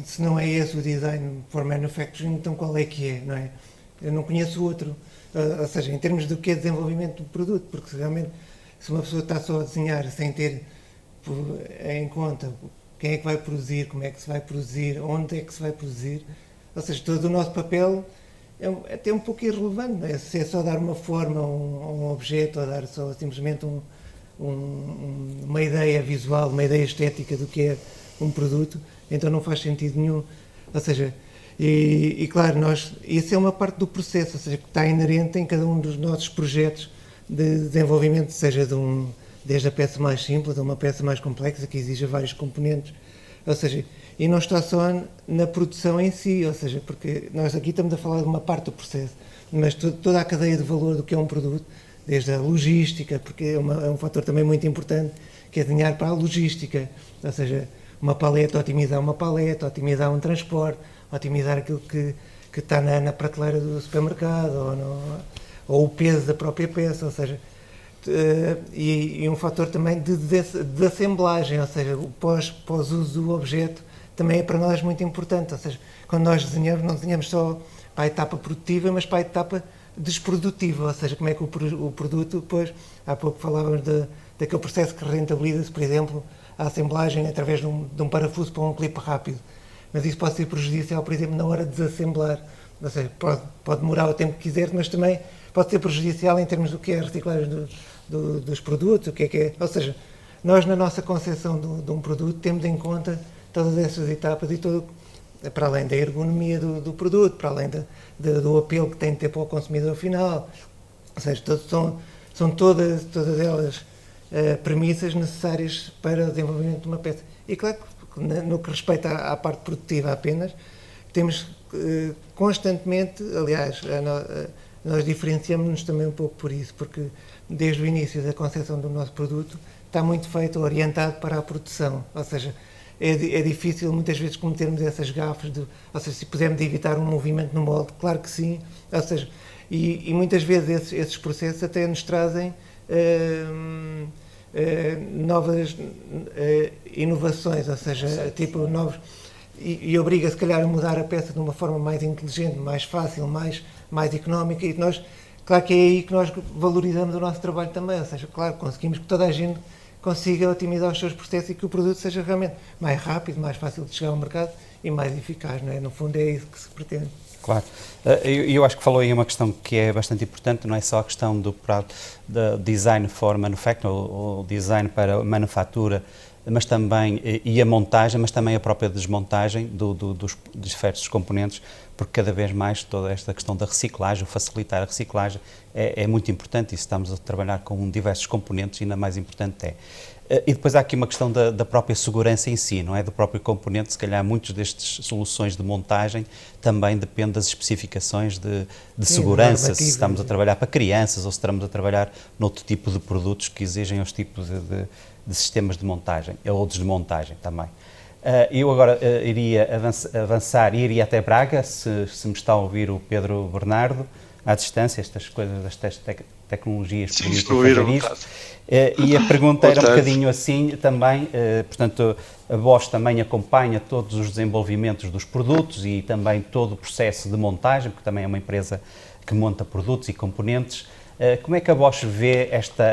Speaker 5: se não é esse o Design for Manufacturing, então qual é que é, não é? Eu não conheço outro, ou seja, em termos do que é desenvolvimento do produto, porque realmente, se uma pessoa está só a desenhar sem ter em conta quem é que vai produzir, como é que se vai produzir, onde é que se vai produzir, ou seja, todo o nosso papel é até um pouco irrelevante, não é? Se é só dar uma forma a um objeto, ou dar só simplesmente uma ideia visual, uma ideia estética do que é um produto, então não faz sentido nenhum. Ou seja, e claro, isso é uma parte do processo, ou seja, que está inerente em cada um dos nossos projetos de desenvolvimento, seja desde a peça mais simples a uma peça mais complexa, que exija vários componentes, ou seja, e não está só na produção em si, ou seja, porque nós aqui estamos a falar de uma parte do processo, mas toda a cadeia de valor do que é um produto, desde a logística, porque é um fator também muito importante, que é desenhar para a logística, ou seja, uma paleta, otimizar uma paleta, otimizar um transporte, otimizar aquilo que está na prateleira do supermercado, ou o peso da própria peça, ou seja, e um fator também de assemblagem, ou seja, o pós-uso do objeto também é para nós muito importante, ou seja, quando nós desenhamos, não desenhamos só para a etapa produtiva, mas para a etapa desprodutiva, ou seja, como é que o produto, depois, há pouco falávamos daquele processo que rentabiliza-se, por exemplo, a assemblagem através de um parafuso para um clipe rápido, mas isso pode ser prejudicial, por exemplo, na hora de desassemblar, ou seja, pode demorar o tempo que quiser, mas também pode ser prejudicial em termos do que é a reciclagem dos produtos, o que é, ou seja, nós na nossa concepção de um produto temos em conta todas essas etapas e todo, para além da ergonomia do produto, para além do apelo que tem de ter para o consumidor final, ou seja, são todas elas premissas necessárias para o desenvolvimento de uma peça. E claro que no que respeita à parte produtiva apenas, temos constantemente, aliás, nós diferenciamos-nos também um pouco por isso, porque desde o início da concepção do nosso produto está muito feito, orientado para a produção, ou seja, é difícil muitas vezes cometermos essas gafes, ou seja, se pudermos evitar um movimento no molde, claro que sim, ou seja, e muitas vezes esses processos até nos trazem novas inovações, ou seja, tipo novos, e obriga se calhar a mudar a peça de uma forma mais inteligente, mais fácil, mais económica, e nós, claro que é aí que nós valorizamos o nosso trabalho também, ou seja, claro, conseguimos que toda a gente consiga otimizar os seus processos e que o produto seja realmente mais rápido, mais fácil de chegar ao mercado e mais eficaz, não é? No fundo é isso que se pretende.
Speaker 1: Claro. Eu acho que falou aí uma questão que é bastante importante, não é só a questão do design for manufacturing, ou design para manufatura, mas também, e a montagem, mas também a própria desmontagem dos diversos componentes, porque cada vez mais toda esta questão da reciclagem, facilitar a reciclagem, é muito importante, e se estamos a trabalhar com diversos componentes, ainda mais importante é. E depois há aqui uma questão da própria segurança em si, não é? Do próprio componente, se calhar muitas destas soluções de montagem também depende das especificações de segurança, se estamos a trabalhar para crianças ou se estamos a trabalhar noutro tipo de produtos que exigem os tipos de sistemas de montagem, ou de desmontagem também. Eu agora iria avançar e iria até Braga, se me está a ouvir o Pedro Bernardo, à distância, estas coisas, estas tecnologias permitem fazer isso. E a pergunta era um bocadinho assim também, portanto, a Bosch também acompanha todos os desenvolvimentos dos produtos e também todo o processo de montagem, porque também é uma empresa que monta produtos e componentes. Como é que a Bosch vê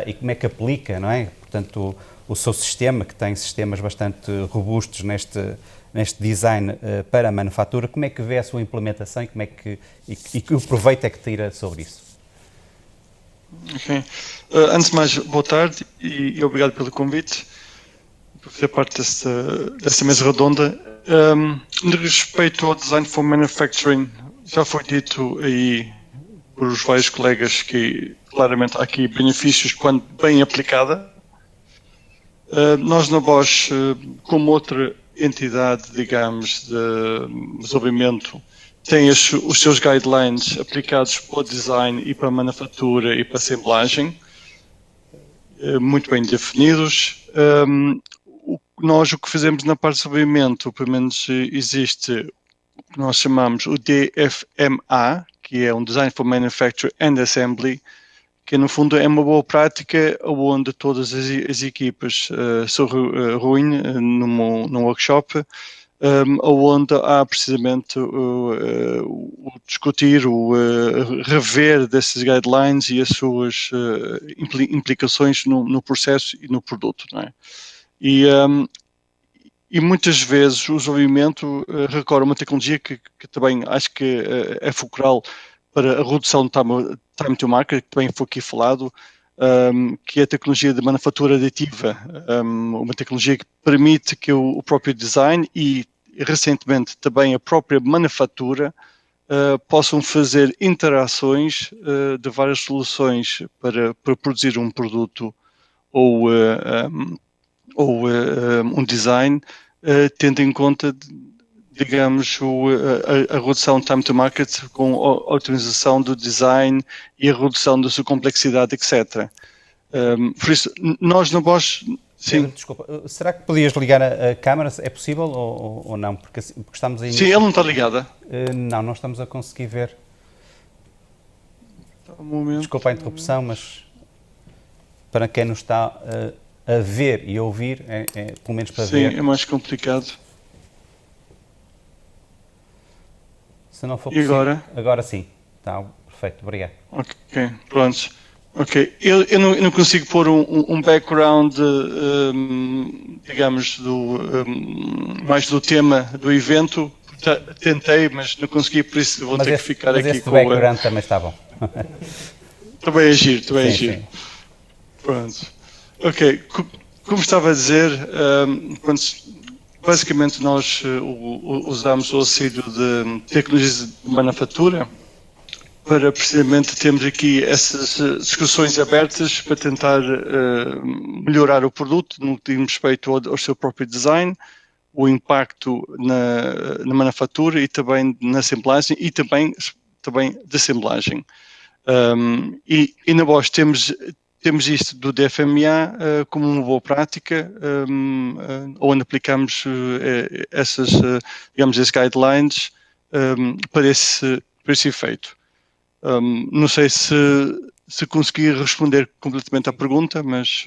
Speaker 1: e como é que aplica, não é? Portanto, o seu sistema, que tem sistemas bastante robustos neste design para a manufatura, como é que vê a sua implementação e que proveito é que tira sobre isso?
Speaker 6: Ok. Antes de mais, boa tarde e obrigado pelo convite, por fazer parte desta mesa redonda. No respeito ao Design for Manufacturing, já foi dito aí por os vários colegas que claramente há aqui benefícios quando bem aplicada. Nós na Bosch, como outra entidade, digamos, de desenvolvimento, tem os seus guidelines aplicados para o design e para a manufatura e para a assemblagem, muito bem definidos. Nós o que fazemos na parte de desenvolvimento, pelo menos existe o que nós chamamos o DFMA, que é um Design for Manufacture and Assembly, que no fundo é uma boa prática onde todas as equipas se reúnem num workshop, onde há precisamente o discutir, o rever desses guidelines e as suas implicações no processo e no produto, não é? E muitas vezes o desenvolvimento recorre a uma tecnologia que também acho que é fulcral para a redução do time to market, que também foi aqui falado, que é a tecnologia de manufatura aditiva, uma tecnologia que permite que o próprio design e recentemente também a própria manufatura possam fazer interações de várias soluções para produzir um produto ou um design, tendo em conta, digamos, a redução do time to market com a otimização do design e a redução da sua complexidade, etc. Por isso, nós na Bosch... Sim.
Speaker 1: Pedro, desculpa, será que podias ligar a câmara? É possível ou não? Porque estamos aí...
Speaker 6: Sim, ela não está ligada.
Speaker 1: Não estamos a conseguir ver.
Speaker 6: Um momento.
Speaker 1: Desculpa a interrupção, mas para quem nos está a ver e a ouvir, pelo menos para ver...
Speaker 6: Sim, é mais complicado.
Speaker 1: Se não for
Speaker 6: e
Speaker 1: possível... Agora sim. Está perfeito, obrigado.
Speaker 6: Ok, pronto. Ok, eu não consigo pôr um background, digamos, mais do tema do evento. Tentei, mas não consegui, por isso vou ter que ficar aqui com o...
Speaker 1: Mas background também está bom.
Speaker 6: Também é giro. Pronto. Ok, como estava a dizer, basicamente nós usamos o auxílio de tecnologias de manufatura para precisamente termos aqui essas discussões abertas para tentar melhorar o produto no que diz respeito ao seu próprio design, o impacto na manufatura e também na assemblagem e também desassemblagem. E na Bosch temos isto do DFMA como uma boa prática, onde aplicamos digamos, esses guidelines para esse efeito. Não sei se se conseguir responder completamente à pergunta, mas...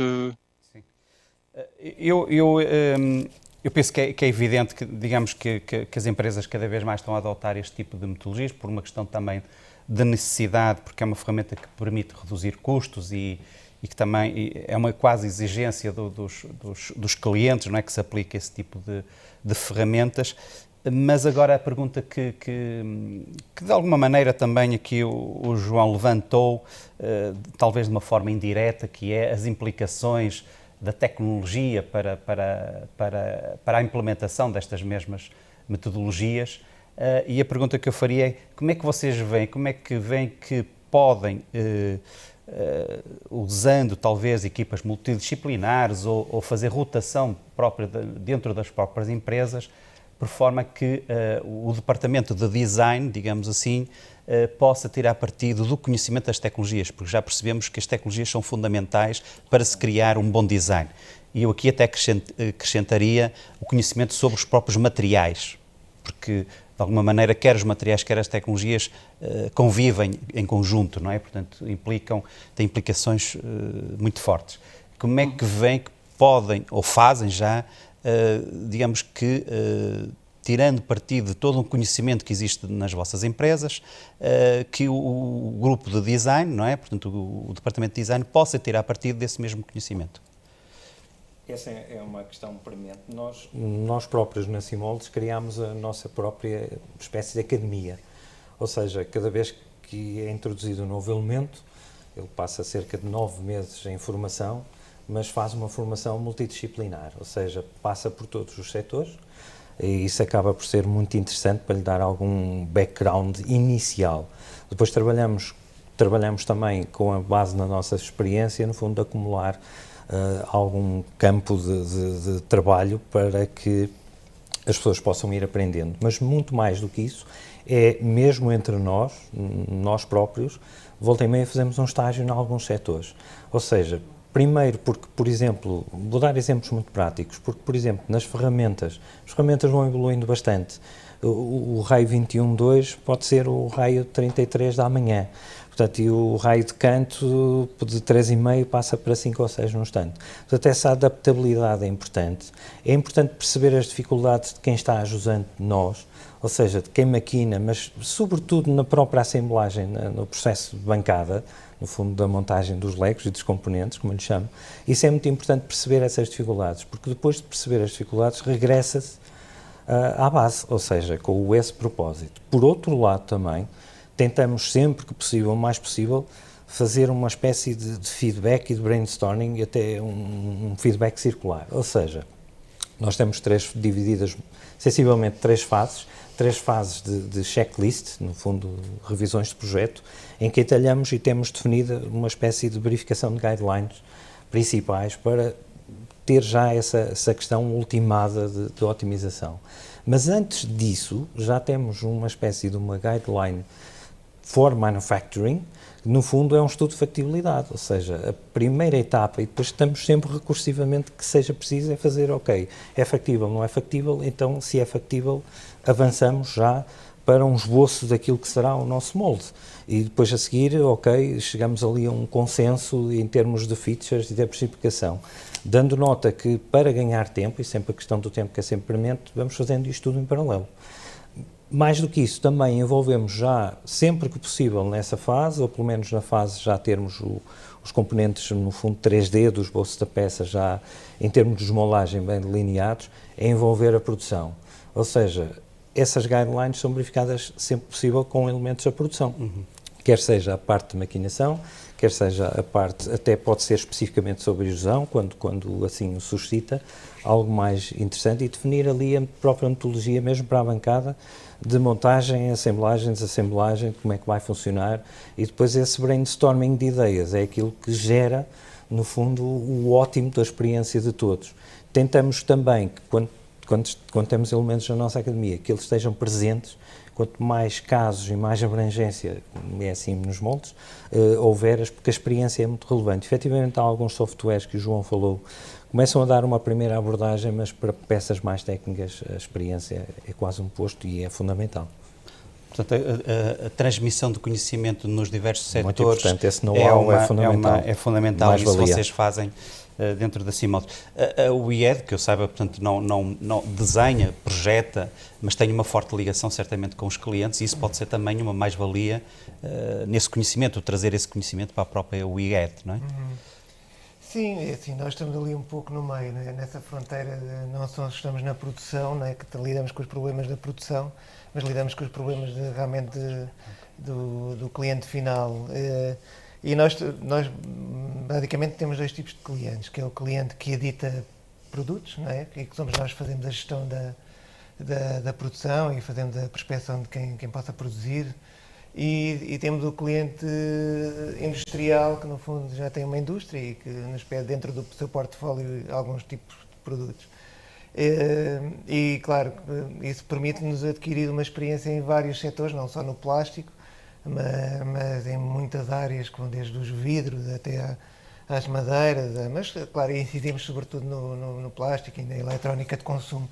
Speaker 1: Eu penso que é evidente que, digamos, que as empresas cada vez mais estão a adotar este tipo de metodologias por uma questão também de necessidade, porque é uma ferramenta que permite reduzir custos e que também é uma quase exigência dos clientes, não é, que se aplique esse tipo de ferramentas. Mas agora a pergunta que de alguma maneira também aqui o João levantou, talvez de uma forma indireta, que é as implicações da tecnologia para a implementação destas mesmas metodologias. E a pergunta que eu faria é: como é que vocês veem, como é que veem que podem, usando talvez equipas multidisciplinares ou fazer rotação própria dentro das próprias empresas, por forma que o departamento de design, digamos assim, possa tirar partido do conhecimento das tecnologias, porque já percebemos que as tecnologias são fundamentais para se criar um bom design. E eu aqui até acrescentaria o conhecimento sobre os próprios materiais, porque de alguma maneira quer os materiais, quer as tecnologias convivem em conjunto, não é? Portanto, têm implicações muito fortes. Como é que veem que podem, ou fazem já, digamos que, tirando partido de todo um conhecimento que existe nas vossas empresas, que o grupo de design, não é? Portanto, o departamento de design possa tirar partido desse mesmo conhecimento?
Speaker 4: Essa é uma questão premente. Nós próprios na Simoldes criámos a nossa própria espécie de academia, ou seja, cada vez que é introduzido um novo elemento, ele passa cerca de 9 meses em formação, mas faz uma formação multidisciplinar, ou seja, passa por todos os setores, e isso acaba por ser muito interessante para lhe dar algum background inicial. Depois trabalhamos também com a base na nossa experiência, no fundo, de acumular algum campo de trabalho para que as pessoas possam ir aprendendo. Mas muito mais do que isso, é mesmo entre nós próprios, volta e meia fazemos um estágio em alguns setores. Ou seja, primeiro porque, por exemplo, vou dar exemplos muito práticos, porque, por exemplo, nas ferramentas, as ferramentas vão evoluindo bastante. O raio 21.2 pode ser o raio 33 da manhã. Portanto, e o raio de canto de 3,5 passa para 5 ou 6 num instante. Portanto, essa adaptabilidade é importante. É importante perceber as dificuldades de quem está ajudando nós, ou seja, de quem maquina, mas sobretudo na própria assemblagem, no processo de bancada, no fundo da montagem dos legos e dos componentes, como eu lhe chamo. Isso é muito importante perceber essas dificuldades, porque depois de perceber as dificuldades, regressa-se à base, ou seja, com esse propósito. Por outro lado também, tentamos sempre que possível, o mais possível, fazer uma espécie de feedback e de brainstorming e até um feedback circular. Ou seja, nós temos divididas sensivelmente três fases de checklist, no fundo, revisões de projeto, em que entalhamos e temos definida uma espécie de verificação de guidelines principais para ter já essa questão ultimada de otimização. Mas antes disso, já temos uma espécie de uma guideline for manufacturing, que no fundo é um estudo de factibilidade, ou seja, a primeira etapa, e depois estamos sempre recursivamente que seja preciso, é fazer, ok, é factível, não é factível, então se é factível, avançamos já para um esboço daquilo que será o nosso molde. E depois a seguir, ok, chegamos ali a um consenso em termos de features e de especificação. Dando nota que para ganhar tempo, e sempre a questão do tempo que é sempre premente, vamos fazendo isto tudo em paralelo. Mais do que isso, também envolvemos já, sempre que possível, nessa fase, ou pelo menos na fase já termos os componentes, no fundo, 3D do esboço da peça, já em termos de desmolagem bem delineados, é envolver a produção. Ou seja, essas guidelines são verificadas sempre possível com elementos da produção. Quer seja a parte de maquinação, quer seja a parte, até pode ser especificamente sobre extrusão, quando assim o suscita, algo mais interessante, e definir ali a própria metodologia mesmo para a bancada, de montagem, assemblagem, desassemblagem, como é que vai funcionar, e depois esse brainstorming de ideias é aquilo que gera, no fundo, o ótimo da experiência de todos. Tentamos também que, quando temos elementos na nossa academia, que eles estejam presentes, quanto mais casos e mais abrangência, é assim nos moldes, houver, porque a experiência é muito relevante. Efetivamente, há alguns softwares que o João falou, começam a dar uma primeira abordagem, mas para peças mais técnicas a experiência é quase um posto e é fundamental.
Speaker 1: Portanto, a transmissão de conhecimento nos diversos
Speaker 4: Muito
Speaker 1: setores
Speaker 4: importante, esse know-how é fundamental.
Speaker 1: É fundamental,
Speaker 4: Mais
Speaker 1: isso
Speaker 4: valia.
Speaker 1: vocês fazem dentro da CIMOD. O IED, que eu saiba, portanto, não desenha, projeta, mas tem uma forte ligação certamente com os clientes, e isso pode ser também uma mais-valia nesse conhecimento, trazer esse conhecimento para a própria IED, não é?
Speaker 5: Sim, é assim, nós estamos ali um pouco no meio, né? Nessa fronteira, não só estamos na produção, né? Que lidamos com os problemas da produção, mas lidamos com os problemas realmente do cliente final. E nós basicamente temos dois tipos de clientes, que é o cliente que edita produtos, não é? Que somos nós que fazemos a gestão da produção e fazemos a prospecção de quem possa produzir. E temos o cliente industrial, que no fundo já tem uma indústria e que nos pede dentro do seu portfólio alguns tipos de produtos. E claro, isso permite-nos adquirir uma experiência em vários setores, não só no plástico, mas em muitas áreas, como desde os vidros até às madeiras, mas claro, incidimos sobretudo no plástico e na eletrónica de consumo.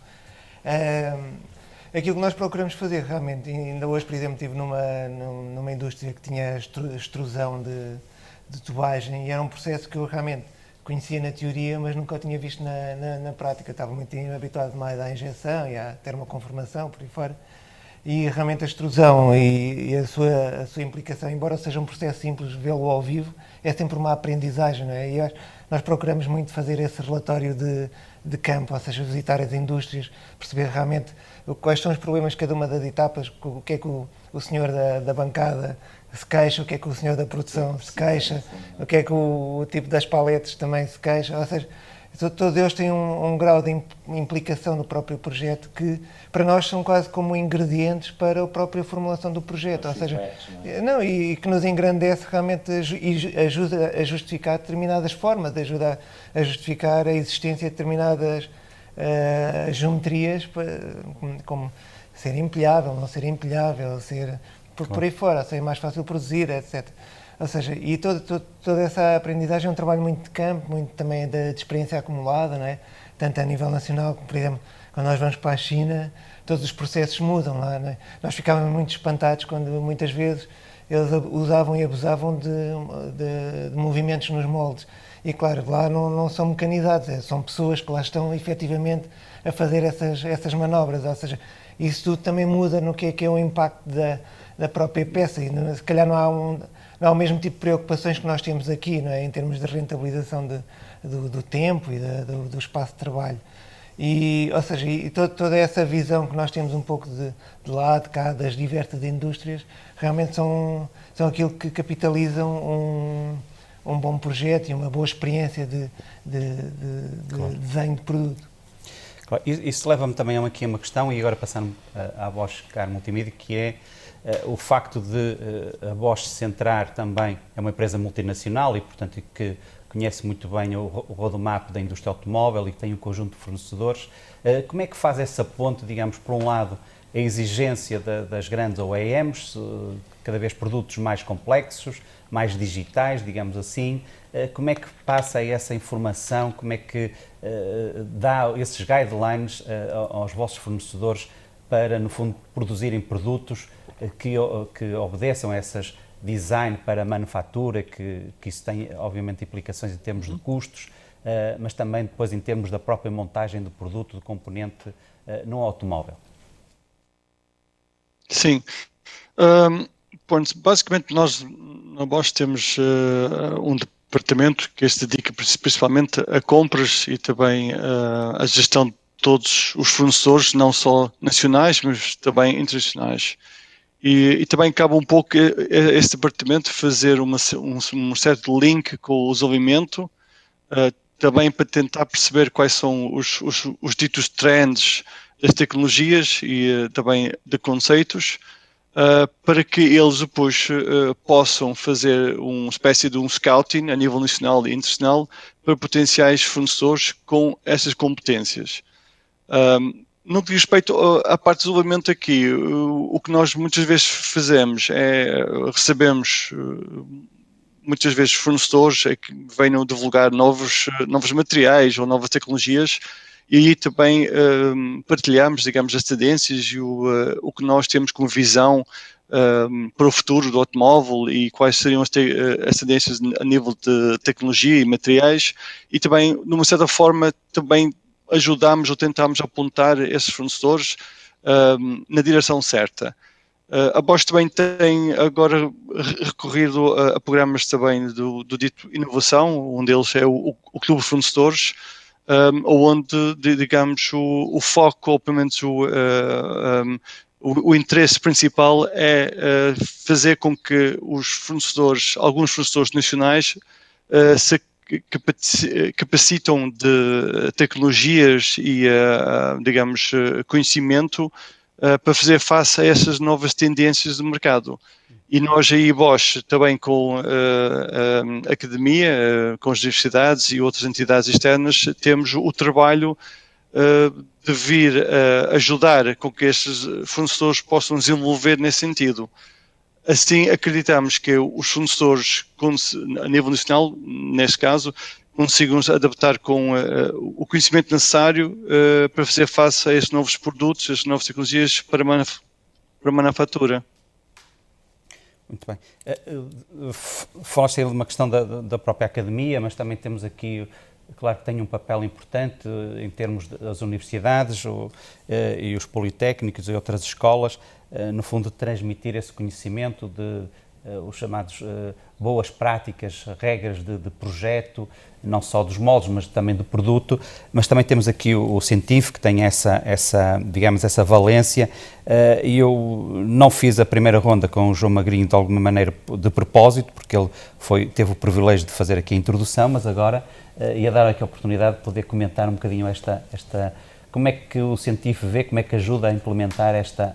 Speaker 5: Aquilo que nós procuramos fazer realmente, ainda hoje, por exemplo, estive numa indústria que tinha extrusão de tubagem, e era um processo que eu realmente conhecia na teoria, mas nunca o tinha visto na prática. Estava muito habituado mais à injeção e à termoconformação, por aí fora. E realmente a extrusão e a sua implicação, embora seja um processo simples, vê-lo ao vivo, é sempre uma aprendizagem, não é? E nós procuramos muito fazer esse relatório de campo, ou seja, visitar as indústrias, perceber realmente quais são os problemas de cada uma das etapas, o que é que o senhor da bancada se queixa, o que é que o senhor da produção se queixa, o que é que o tipo das paletes também se queixa, ou seja, todos eles têm um grau de implicação no próprio projeto que para nós são quase como ingredientes para a própria formulação do projeto, ou seja, e que nos engrandece realmente e ajuda a justificar determinadas formas, ajuda a justificar a existência de determinadas geometrias, como ser empilhável, não ser empilhável, ser por aí fora, ser mais fácil produzir, etc. Ou seja, e toda essa aprendizagem é um trabalho muito de campo, muito também de experiência acumulada, não é? Tanto a nível nacional, como, por exemplo, quando nós vamos para a China, todos os processos mudam lá, não é? Nós ficávamos muito espantados quando, muitas vezes, eles usavam e abusavam de movimentos nos moldes. E, claro, lá não são mecanizados, são pessoas que lá estão, efetivamente, a fazer essas manobras. Ou seja, isso tudo também muda no que é o impacto da própria peça. E, se calhar, não há o mesmo tipo de preocupações que nós temos aqui, não é? Em termos de rentabilização do tempo e do espaço de trabalho. E, ou seja, toda essa visão que nós temos um pouco de lá, de cá, das diversas indústrias, realmente são aquilo que capitalizam um bom projeto e uma boa experiência de desenho de produto.
Speaker 1: Claro. Isso leva-me também aqui a uma questão, e agora passando à Bosch Car Multimídia, que é o facto de a Bosch se centrar também, é uma empresa multinacional e, portanto, que conhece muito bem o roadmap da indústria automóvel e que tem um conjunto de fornecedores. Como é que faz essa ponte, digamos, por um lado, a exigência das grandes OEMs, cada vez produtos mais complexos, mais digitais, digamos assim, como é que passa essa informação, como é que dá esses guidelines aos vossos fornecedores para, no fundo, produzirem produtos que obedeçam a essas design para a manufatura, que isso tem, obviamente, implicações em termos de custos, mas também depois em termos da própria montagem do produto, do componente no automóvel?
Speaker 6: Sim. Basicamente, nós na Bosch temos um departamento que se dedica principalmente a compras e também a gestão de todos os fornecedores, não só nacionais, mas também internacionais. E também cabe um pouco esse departamento fazer um certo link com o desenvolvimento, também para tentar perceber quais são os ditos trends das tecnologias e também de conceitos, para que eles depois possam fazer uma espécie de scouting a nível nacional e internacional para potenciais fornecedores com essas competências. No que diz respeito à parte de desenvolvimento aqui, o que nós muitas vezes fazemos é recebemos muitas vezes fornecedores que venham divulgar novos materiais ou novas tecnologias, e aí também partilhamos, digamos, as tendências e o que nós temos como visão para o futuro do automóvel e quais seriam as tendências a nível de tecnologia e materiais, e também, de uma certa forma, também ajudamos ou tentamos apontar esses fornecedores na direção certa. A Bosch também tem agora recorrido a programas também do dito inovação, um deles é o Clube de Fornecedores, onde, digamos, o foco, ou pelo menos o interesse principal é fazer com que alguns fornecedores nacionais se capacitam de tecnologias e, digamos, conhecimento para fazer face a essas novas tendências do mercado. E nós aí, Bosch, também com a academia, com as universidades e outras entidades externas, temos o trabalho de vir ajudar com que estes fornecedores possam desenvolver nesse sentido. Assim, acreditamos que os fornecedores, a nível nacional, neste caso, consigam se adaptar com o conhecimento necessário para fazer face a estes novos produtos, as novas tecnologias para a manufatura.
Speaker 1: Muito bem. Falaste aí de uma questão da própria academia, mas também temos aqui, claro que tem um papel importante em termos das universidades e os politécnicos e outras escolas, no fundo, de transmitir esse conhecimento de os chamados boas práticas, regras de projeto, não só dos moldes, mas também do produto. Mas também temos aqui o científico, que tem digamos, essa valência, e eu não fiz a primeira ronda com o João Magrinho de alguma maneira de propósito, porque ele teve o privilégio de fazer aqui a introdução, mas agora ia dar aqui a oportunidade de poder comentar um bocadinho como é que o científico vê, como é que ajuda a implementar estas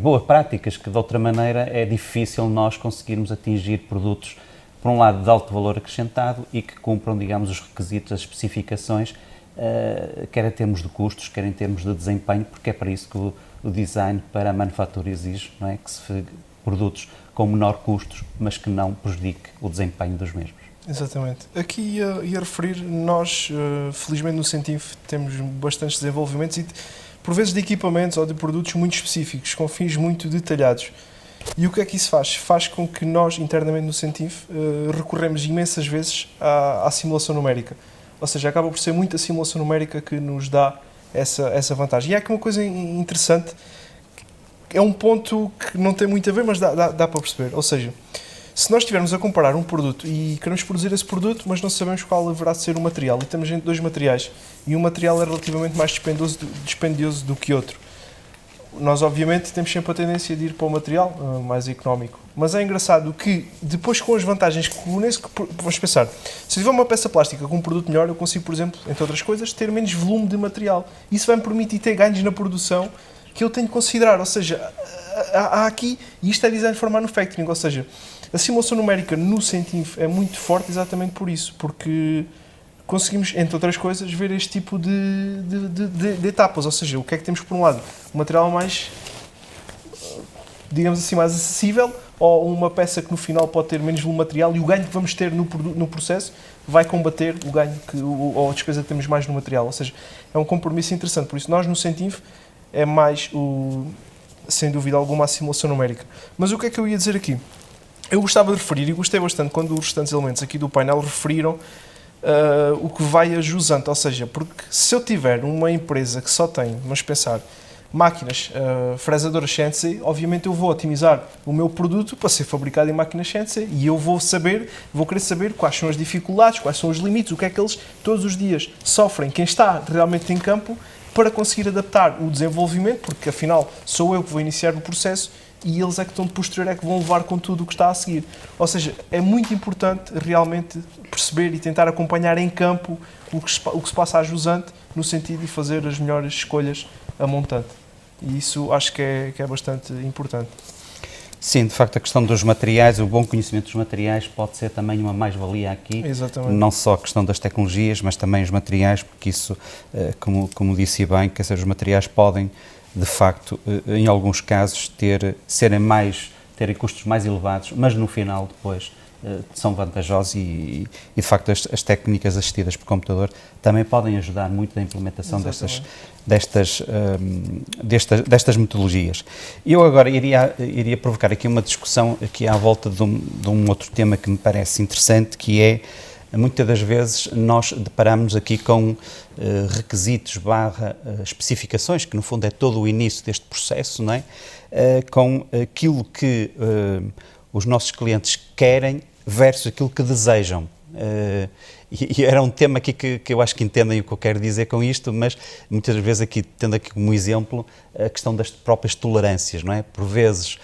Speaker 1: boas práticas, que de outra maneira é difícil nós conseguirmos atingir produtos, por um lado, de alto valor acrescentado e que cumpram, digamos, os requisitos, as especificações, quer em termos de custos, quer em termos de desempenho, porque é para isso que o design para a manufatura exige, não é? Que se produtos com menor custos, mas que não prejudique o desempenho dos mesmos.
Speaker 2: Exatamente. Aqui ia referir, nós, felizmente no Centinf, temos bastantes desenvolvimentos e por vezes de equipamentos ou de produtos muito específicos, com fins muito detalhados. E o que é que isso faz? Faz com que nós, internamente no Centinf, recorremos imensas vezes à simulação numérica. Ou seja, acaba por ser muita simulação numérica que nos dá essa vantagem. E é aqui uma coisa interessante, é um ponto que não tem muito a ver, mas dá para perceber. Ou seja, se nós estivermos a comparar um produto e queremos produzir esse produto, mas não sabemos qual haverá de ser o material, e temos entre dois materiais, e um material é relativamente mais dispendioso do que outro, nós obviamente temos sempre a tendência de ir para o material mais económico. Mas é engraçado que depois, com as vantagens que vamos pensar, se tiver uma peça plástica com um produto melhor, eu consigo, por exemplo, entre outras coisas, ter menos volume de material. Isso vai-me permitir ter ganhos na produção que eu tenho que considerar. Ou seja, há aqui, e isto é design for manufacturing, ou seja, a simulação numérica no Centinf é muito forte exatamente por isso, porque conseguimos, entre outras coisas, ver este tipo de etapas, ou seja, o que é que temos por um lado? Um material mais, digamos assim, mais acessível, ou uma peça que no final pode ter menos volume material, e o ganho que vamos ter no processo vai combater o ganho ou a despesa que temos mais no material. Ou seja, é um compromisso interessante. Por isso, nós no Centinf é mais, sem dúvida alguma, a simulação numérica. Mas o que é que eu ia dizer aqui? Eu gostava de referir, e gostei bastante quando os restantes elementos aqui do painel referiram o que vai a jusante, ou seja, porque se eu tiver uma empresa que só tem, vamos pensar, máquinas fresadoras CNC, obviamente eu vou otimizar o meu produto para ser fabricado em máquinas CNC e eu vou querer saber quais são as dificuldades, quais são os limites, o que é que eles todos os dias sofrem, quem está realmente em campo, para conseguir adaptar o desenvolvimento, porque afinal sou eu que vou iniciar o processo e eles é que estão de posterior, é que vão levar com tudo o que está a seguir. Ou seja, é muito importante realmente perceber e tentar acompanhar em campo o que se passa a jusante, no sentido de fazer as melhores escolhas a montante. E isso acho que é bastante importante.
Speaker 1: Sim, de facto a questão dos materiais, o bom conhecimento dos materiais pode ser também uma mais-valia aqui.
Speaker 2: Exatamente.
Speaker 1: Não só a questão das tecnologias, mas também os materiais, porque isso, como disse bem, quer dizer, os materiais podem, de facto, em alguns casos, terem custos mais elevados, mas no final depois são vantajosos e de facto as técnicas assistidas por computador também podem ajudar muito na implementação destas metodologias. Eu agora iria provocar aqui uma discussão aqui à volta de um outro tema que me parece interessante, que é, muitas das vezes nós deparamos aqui com requisitos / especificações, que no fundo é todo o início deste processo, não é? Com aquilo que os nossos clientes querem versus aquilo que desejam. E era um tema aqui que eu acho que entendem o que eu quero dizer com isto, mas muitas vezes aqui, tendo aqui como exemplo a questão das próprias tolerâncias, não é? Por vezes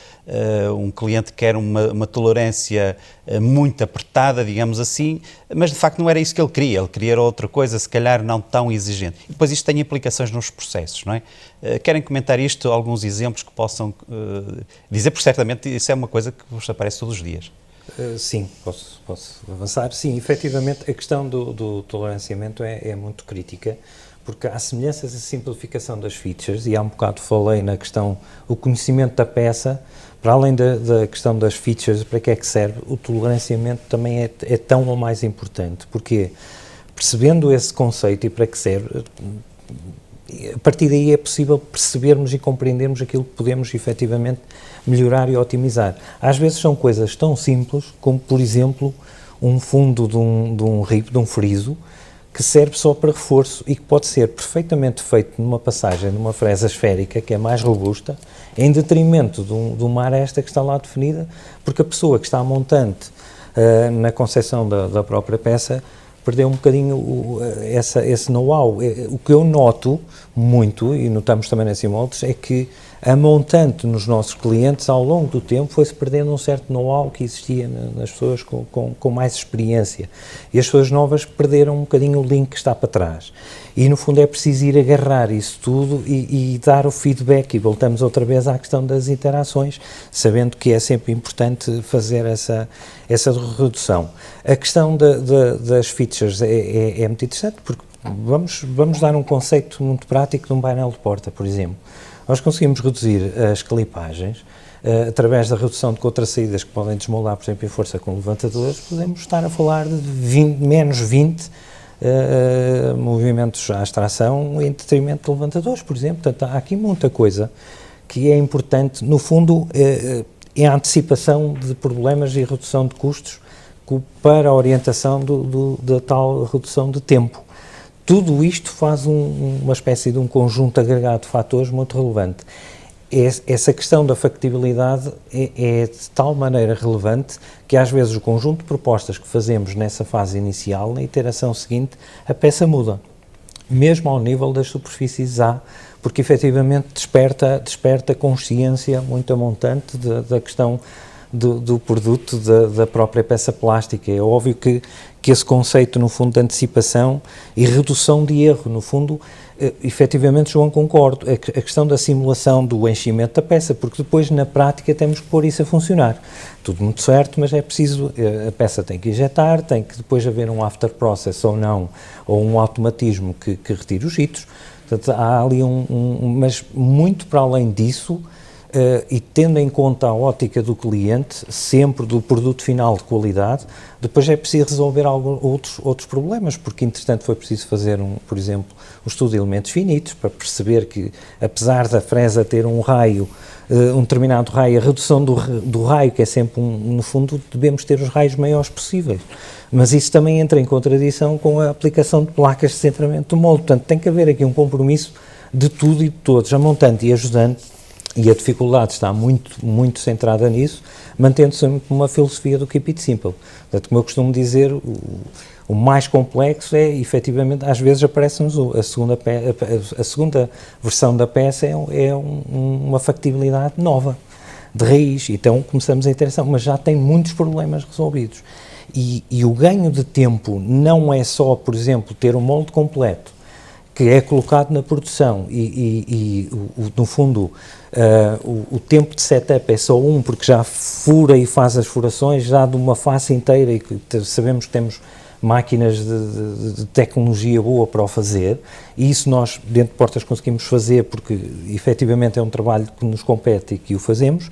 Speaker 1: um cliente quer uma tolerância muito apertada, digamos assim, mas de facto não era isso que ele queria outra coisa, se calhar não tão exigente. E depois isto tem implicações nos processos, não é? Querem comentar isto, alguns exemplos que possam dizer, porque certamente isso é uma coisa que vos aparece todos os dias.
Speaker 4: Sim, posso avançar. Sim, efetivamente a questão do toleranciamento é muito crítica, porque há semelhanças e simplificação das features, e há um bocado falei na questão, o conhecimento da peça, para além da questão das features, para que é que serve, o toleranciamento também é tão ou mais importante, porque percebendo esse conceito e para que serve, a partir daí é possível percebermos e compreendermos aquilo que podemos efetivamente melhorar e otimizar. Às vezes são coisas tão simples como, por exemplo, um fundo de um RIP, de um friso, que serve só para reforço e que pode ser perfeitamente feito numa passagem, numa fresa esférica, que é mais robusta, em detrimento de uma aresta que está lá definida, porque a pessoa que está montante na concepção da própria peça perdeu um bocadinho esse know-how. O que eu noto muito, e notamos também nesses moldes, é que a montante nos nossos clientes, ao longo do tempo, foi-se perdendo um certo know-how que existia nas pessoas com mais experiência. E as pessoas novas perderam um bocadinho o link que está para trás. E, no fundo, é preciso ir agarrar isso tudo e dar o feedback. E voltamos outra vez à questão das interações, sabendo que é sempre importante fazer essa redução. A questão das features é muito interessante, porque vamos dar um conceito muito prático de um painel de porta, por exemplo. Nós conseguimos reduzir as clipagens através da redução de contrasaídas que podem desmoldar, por exemplo, em força com levantadores. Podemos estar a falar de menos 20 movimentos à extração em detrimento de levantadores, por exemplo. Portanto, há aqui muita coisa que é importante. No fundo, é a antecipação de problemas e redução de custos para a orientação da tal redução de tempo. Tudo isto faz uma espécie de um conjunto agregado de fatores muito relevante. Essa questão da factibilidade é de tal maneira relevante que às vezes o conjunto de propostas que fazemos nessa fase inicial, na iteração seguinte, a peça muda, mesmo ao nível das superfícies A, porque efetivamente desperta consciência muito montante da questão do produto, da própria peça plástica. É óbvio que esse conceito, no fundo, de antecipação e redução de erro, no fundo, efetivamente, João, concordo, a questão da simulação do enchimento da peça, porque depois, na prática, temos que pôr isso a funcionar. Tudo muito certo, mas é preciso, a peça tem que injetar, tem que depois haver um after process ou não, ou um automatismo que retire os hitos. Portanto, há ali mas muito para além disso, e tendo em conta a ótica do cliente, sempre do produto final de qualidade, depois é preciso resolver outros problemas, porque entretanto foi preciso fazer, por exemplo, um estudo de elementos finitos, para perceber que, apesar da fresa ter um raio, um determinado raio, a redução do raio, que é sempre, no fundo, devemos ter os raios maiores possíveis. Mas isso também entra em contradição com a aplicação de placas de centramento do molde. Portanto, tem que haver aqui um compromisso de tudo e de todos, a montante e ajudante, e a dificuldade está muito, muito centrada nisso, mantendo sempre uma filosofia do keep it simple. Portanto, como eu costumo dizer, o mais complexo é, efetivamente, às vezes aparece-nos a segunda versão da peça é uma factibilidade nova, de raiz, então começamos a interação, mas já tem muitos problemas resolvidos. E o ganho de tempo não é só, por exemplo, ter um molde completo, que é colocado na produção no fundo, o tempo de setup é só porque já fura e faz as furações já de uma face inteira e que sabemos que temos máquinas de tecnologia boa para o fazer, e isso nós dentro de Portas conseguimos fazer porque efetivamente é um trabalho que nos compete e que o fazemos,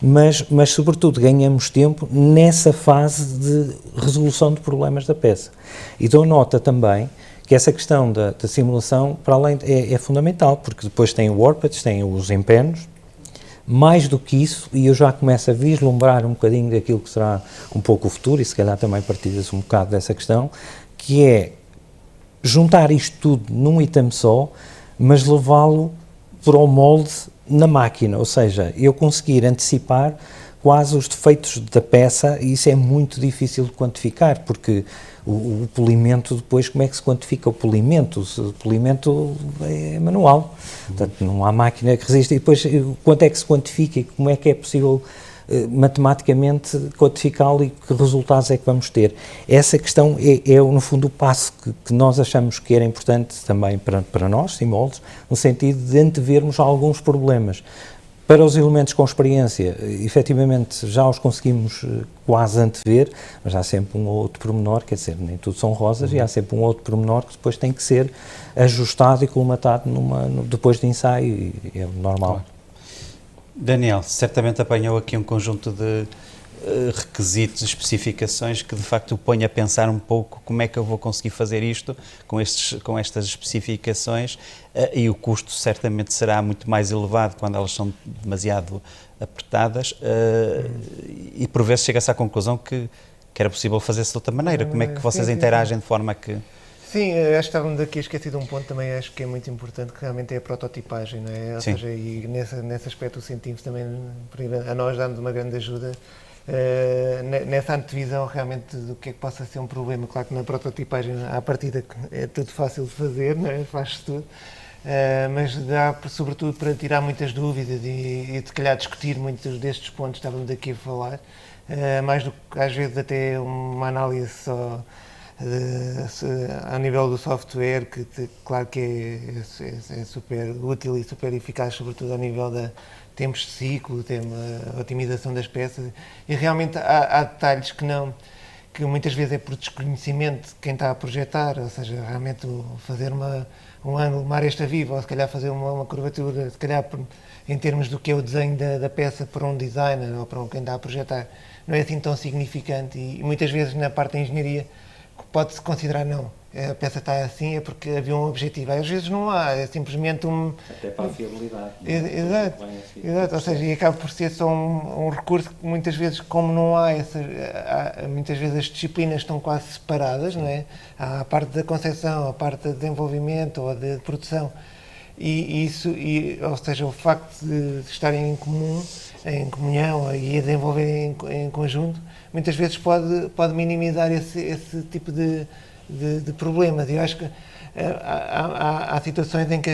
Speaker 4: mas sobretudo ganhamos tempo nessa fase de resolução de problemas da peça. E dou nota também que essa questão da simulação, para além, é fundamental, porque depois tem o warpage, tem os empenos, mais do que isso, e eu já começo a vislumbrar um bocadinho daquilo que será um pouco o futuro, e se calhar também partilha-se um bocado dessa questão, que é juntar isto tudo num item só, mas levá-lo para o molde na máquina, ou seja, eu conseguir antecipar quase os defeitos da peça, e isso é muito difícil de quantificar, porque o polimento depois, como é que se quantifica o polimento? O polimento é manual, portanto não há máquina que resista, e depois quanto é que se quantifica e como é que é possível matematicamente quantificá-lo e que resultados é que vamos ter. Essa questão é no fundo o passo que nós achamos que era importante também para nós, Simoldes, no sentido de antevermos alguns problemas. Para os elementos com experiência, efetivamente já os conseguimos quase antever, mas há sempre um ou outro pormenor, quer dizer, nem tudo são rosas, e há sempre um ou outro pormenor que depois tem que ser ajustado e colmatado depois de ensaio, e é normal.
Speaker 1: Claro. Daniel, certamente apanhou aqui um conjunto de requisitos, especificações que de facto o põe a pensar um pouco como é que eu vou conseguir fazer isto com estas especificações, e o custo certamente será muito mais elevado quando elas são demasiado apertadas, e por vezes chega-se à conclusão que era possível fazer-se de outra maneira. Como é que vocês interagem de forma a que...
Speaker 5: Sim, acho que estávamos aqui a esquecer de um ponto também, acho que é muito importante, que realmente é a prototipagem, não é? Ou seja, e nesse aspecto o sentimos também, a nós dá-nos uma grande ajuda nessa antevisão realmente do que é que possa ser um problema. Claro que na prototipagem, à partida, é tudo fácil de fazer, não é? Faz-se tudo, mas dá sobretudo para tirar muitas dúvidas e se calhar discutir muitos destes pontos que estávamos aqui a falar, mais do que às vezes até uma análise só a nível do software, que claro que é super útil e super eficaz, sobretudo a nível de tempos de ciclo, a otimização das peças, e realmente há detalhes que muitas vezes é por desconhecimento de quem está a projetar, ou seja, realmente fazer um ângulo, uma aresta viva, ou se calhar fazer uma curvatura, se calhar em termos do que é o desenho da peça para um designer ou para quem está a projetar, não é assim tão significante, e muitas vezes na parte da engenharia pode-se considerar, não, a peça está assim é porque havia um objetivo. Às vezes não há, é simplesmente
Speaker 4: Até para a fiabilidade.
Speaker 5: Exato, ou seja, e acaba por ser só um recurso que muitas vezes, como não há muitas vezes as disciplinas estão quase separadas, não é? Há a parte da concepção, a parte de desenvolvimento ou de produção, ou seja, o facto de estarem em comunhão e a desenvolver em conjunto, muitas vezes pode minimizar esse tipo de problemas. E eu acho que há situações em que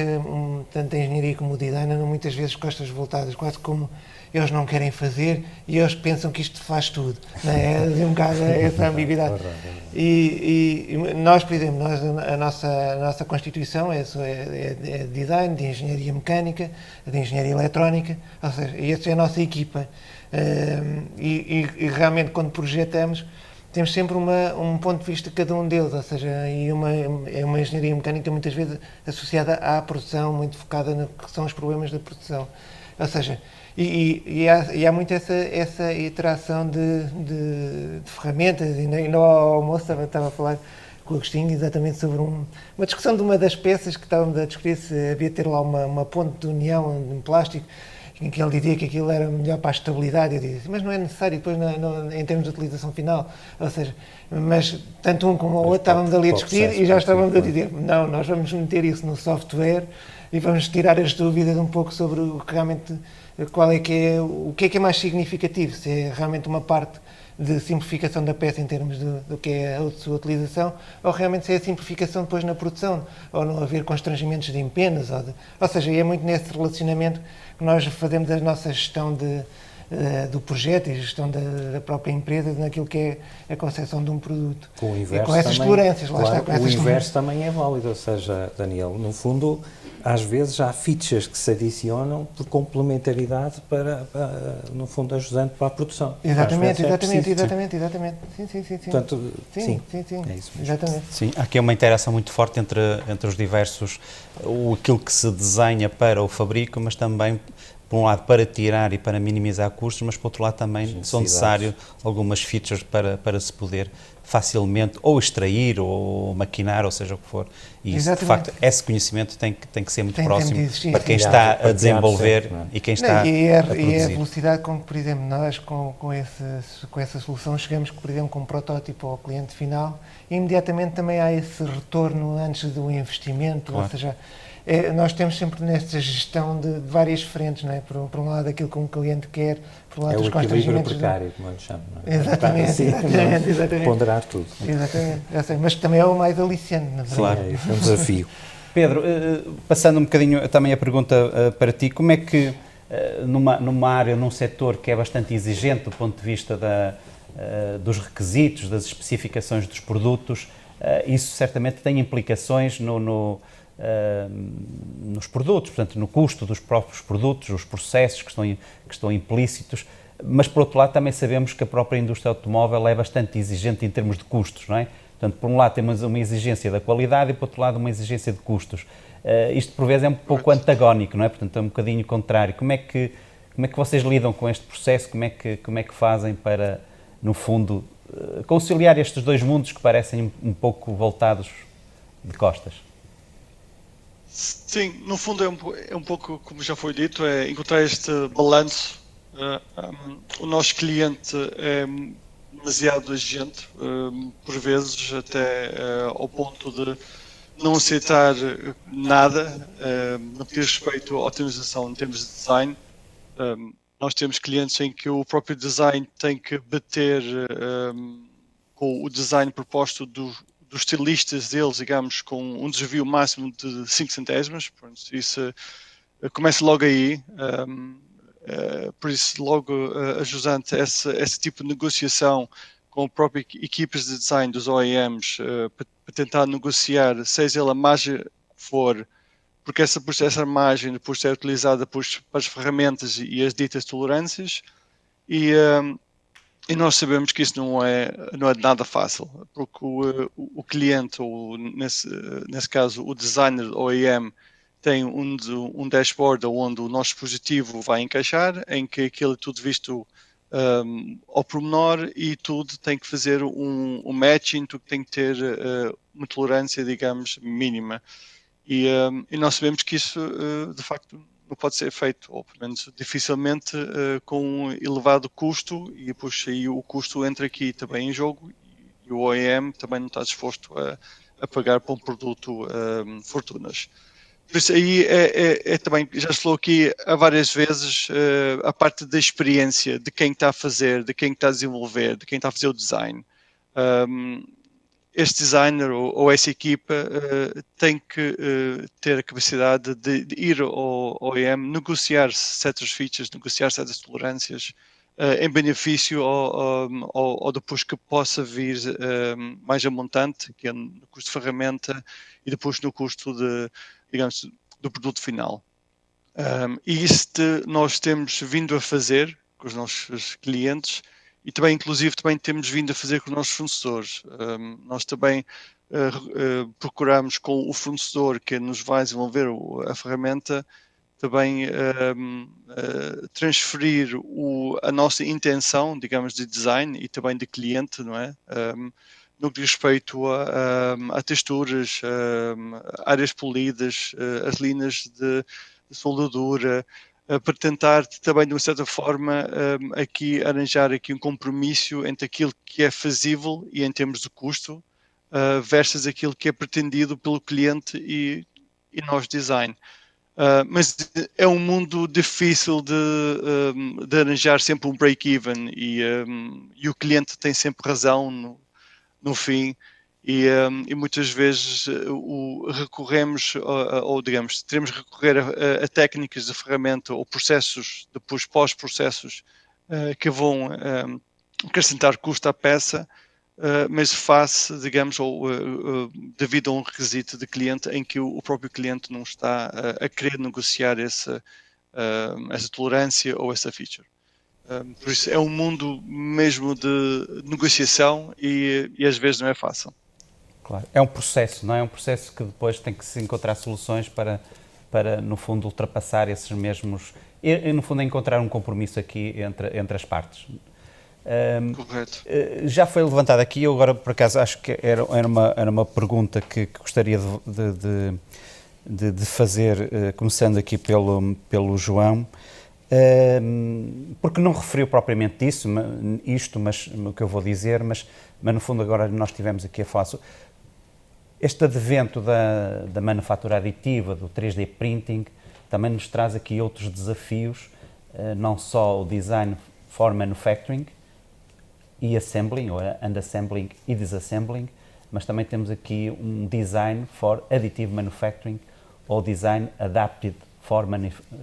Speaker 5: tanto a engenharia como o design andam muitas vezes costas voltadas, quase como eles não querem fazer e eles pensam que isto faz tudo. Não é? É um bocado essa ambiguidade. E nós, por exemplo, a nossa constituição é de design, de engenharia mecânica, de engenharia eletrónica, ou seja, essa é a nossa equipa. E realmente quando projetamos temos sempre um ponto de vista de cada um deles, ou seja, é uma engenharia mecânica muitas vezes associada à produção, muito focada no que são os problemas da produção, ou seja, e há muito essa interação de ferramentas, e ainda ao almoço estava a falar com o Agostinho exatamente sobre uma discussão de uma das peças que estávamos a discutir, se havia de ter lá uma ponte de união de plástico, em que ele dizia que aquilo era melhor para a estabilidade. Eu disse, mas não é necessário depois em termos de utilização final. Ou seja, mas tanto um como o outro estávamos ali a discutir e já estávamos a dizer, não, nós vamos meter isso no software e vamos tirar as dúvidas um pouco sobre o que realmente, o que é mais significativo, se é realmente uma parte de simplificação da peça em termos do que é a sua utilização, ou realmente se é a simplificação depois na produção, ou não haver constrangimentos de empenas, ou seja, é muito nesse relacionamento que nós fazemos a nossa gestão do projeto e gestão da própria empresa naquilo que é a concepção de um produto.
Speaker 4: Com o inverso,
Speaker 5: e com essas tolerâncias,
Speaker 4: claro, está, com essas inverso também é válido, ou seja, Daniel, no fundo, às vezes há features que se adicionam por complementaridade para no fundo, ajudando para a produção.
Speaker 5: Exatamente. Sim.
Speaker 4: Portanto, sim,
Speaker 5: é isso mesmo.
Speaker 1: Exatamente. Sim, há aqui uma interação muito forte entre os diversos, aquilo que se desenha para o fabrico, mas também por um lado para tirar e para minimizar custos, mas por outro lado também são necessários algumas features para se poder facilmente ou extrair ou maquinar, ou seja o que for. E isso, de facto, esse conhecimento tem que ser muito próximo para quem está a desenvolver e quem está a produzir.
Speaker 5: E é a velocidade com que, por exemplo, nós com essa solução chegamos, por exemplo, com um protótipo ao cliente final e imediatamente também há esse retorno antes do investimento,
Speaker 1: Claro.
Speaker 5: ou seja, nós temos sempre nesta gestão de várias frentes, não é? Por um lado aquilo que um cliente quer, por um lado
Speaker 4: É
Speaker 5: os
Speaker 4: o equilíbrio
Speaker 5: constrangimentos.
Speaker 4: precário, como eu lhe chamo. Não é?
Speaker 5: Exatamente.
Speaker 4: Ponderar tudo.
Speaker 5: Exatamente, já sei, mas também é o mais aliciante, na verdade.
Speaker 1: Claro.
Speaker 4: É, isso é um desafio.
Speaker 1: Pedro, passando um bocadinho também a pergunta para ti, como é que numa área, num setor que é bastante exigente do ponto de vista dos requisitos, das especificações dos produtos, isso certamente tem implicações nos produtos, portanto, no custo dos próprios produtos, os processos que estão implícitos, mas por outro lado também sabemos que a própria indústria automóvel é bastante exigente em termos de custos, não é? Portanto, por um lado temos uma exigência da qualidade e por outro lado uma exigência de custos. Isto por vezes é um pouco antagónico, não é? Portanto, é um bocadinho contrário. Como é que vocês lidam com este processo? Como é que fazem para, no fundo, conciliar estes dois mundos que parecem um pouco voltados de costas?
Speaker 6: Sim, no fundo é um pouco, como já foi dito, é encontrar este balanço. O nosso cliente é demasiado exigente, por vezes até ao ponto de não aceitar nada no que diz respeito à otimização em termos de design. Nós temos clientes em que o próprio design tem que bater com o design proposto dos estilistas deles, digamos, com um desvio máximo de 5 centésimos. Pronto, isso começa logo aí. Por isso, logo ajusante esse tipo de negociação com próprias equipas de design dos OEMs para tentar negociar, seja ela a margem que for, porque essa margem depois é utilizada para as ferramentas e as ditas tolerâncias, e nós sabemos que isso não é nada fácil, porque o cliente, ou nesse caso o designer OEM, tem um dashboard onde o nosso dispositivo vai encaixar, em que aquilo é tudo visto ao pormenor e tudo tem que fazer um matching, tudo tem que ter uma tolerância, digamos, mínima. E nós sabemos que isso, de facto, não pode ser feito, ou pelo menos dificilmente, com um elevado custo, e depois aí o custo entra aqui também em jogo, e o OEM também não está disposto a pagar por um produto fortunas. Por isso aí também, já se falou aqui há várias vezes, a parte da experiência de quem está a fazer, de quem está a desenvolver, de quem está a fazer o design. Este designer ou essa equipa tem que ter a capacidade de ir ao OEM, negociar certas features, negociar certas tolerâncias, em benefício ou depois que possa vir mais a montante, que é no custo de ferramenta e depois no custo digamos, do produto final. E isto nós temos vindo a fazer com os nossos clientes e também, inclusive, também temos vindo a fazer com os nossos fornecedores. Nós também procuramos com o fornecedor que nos vai desenvolver a ferramenta também transferir a nossa intenção, digamos, de design e também de cliente, não é? No que diz respeito a texturas, áreas polidas, as linhas de soldadura, para tentar também, de uma certa forma, aqui arranjar aqui um compromisso entre aquilo que é fazível e em termos de custo, versus aquilo que é pretendido pelo cliente e nós design. Mas é um mundo difícil de arranjar sempre um break-even e o cliente tem sempre razão no fim e muitas vezes recorremos ou digamos, teremos que recorrer a técnicas de ferramenta ou processos, depois pós-processos que vão acrescentar custo à peça, mas face, digamos, ou devido a um requisito de cliente em que o próprio cliente não está a querer negociar essa tolerância ou essa feature. Por isso é um mundo mesmo de negociação e às vezes não é fácil.
Speaker 1: Claro. É um processo, não é? É um processo que depois tem que se encontrar soluções para para, no fundo, ultrapassar esses mesmos... E, no fundo, encontrar um compromisso aqui entre as partes.
Speaker 6: Correto.
Speaker 1: Já foi levantado aqui, eu agora, por acaso, acho que era uma pergunta que gostaria de fazer, começando aqui pelo João, porque não referiu propriamente isto, mas o que eu vou dizer, mas no fundo agora nós estivemos aqui a falar sobre este advento da manufatura aditiva, do 3D printing, também nos traz aqui outros desafios, não só o design for manufacturing e assembling, ou assembling e disassembling, mas também temos aqui um design for additive manufacturing ou design adapted for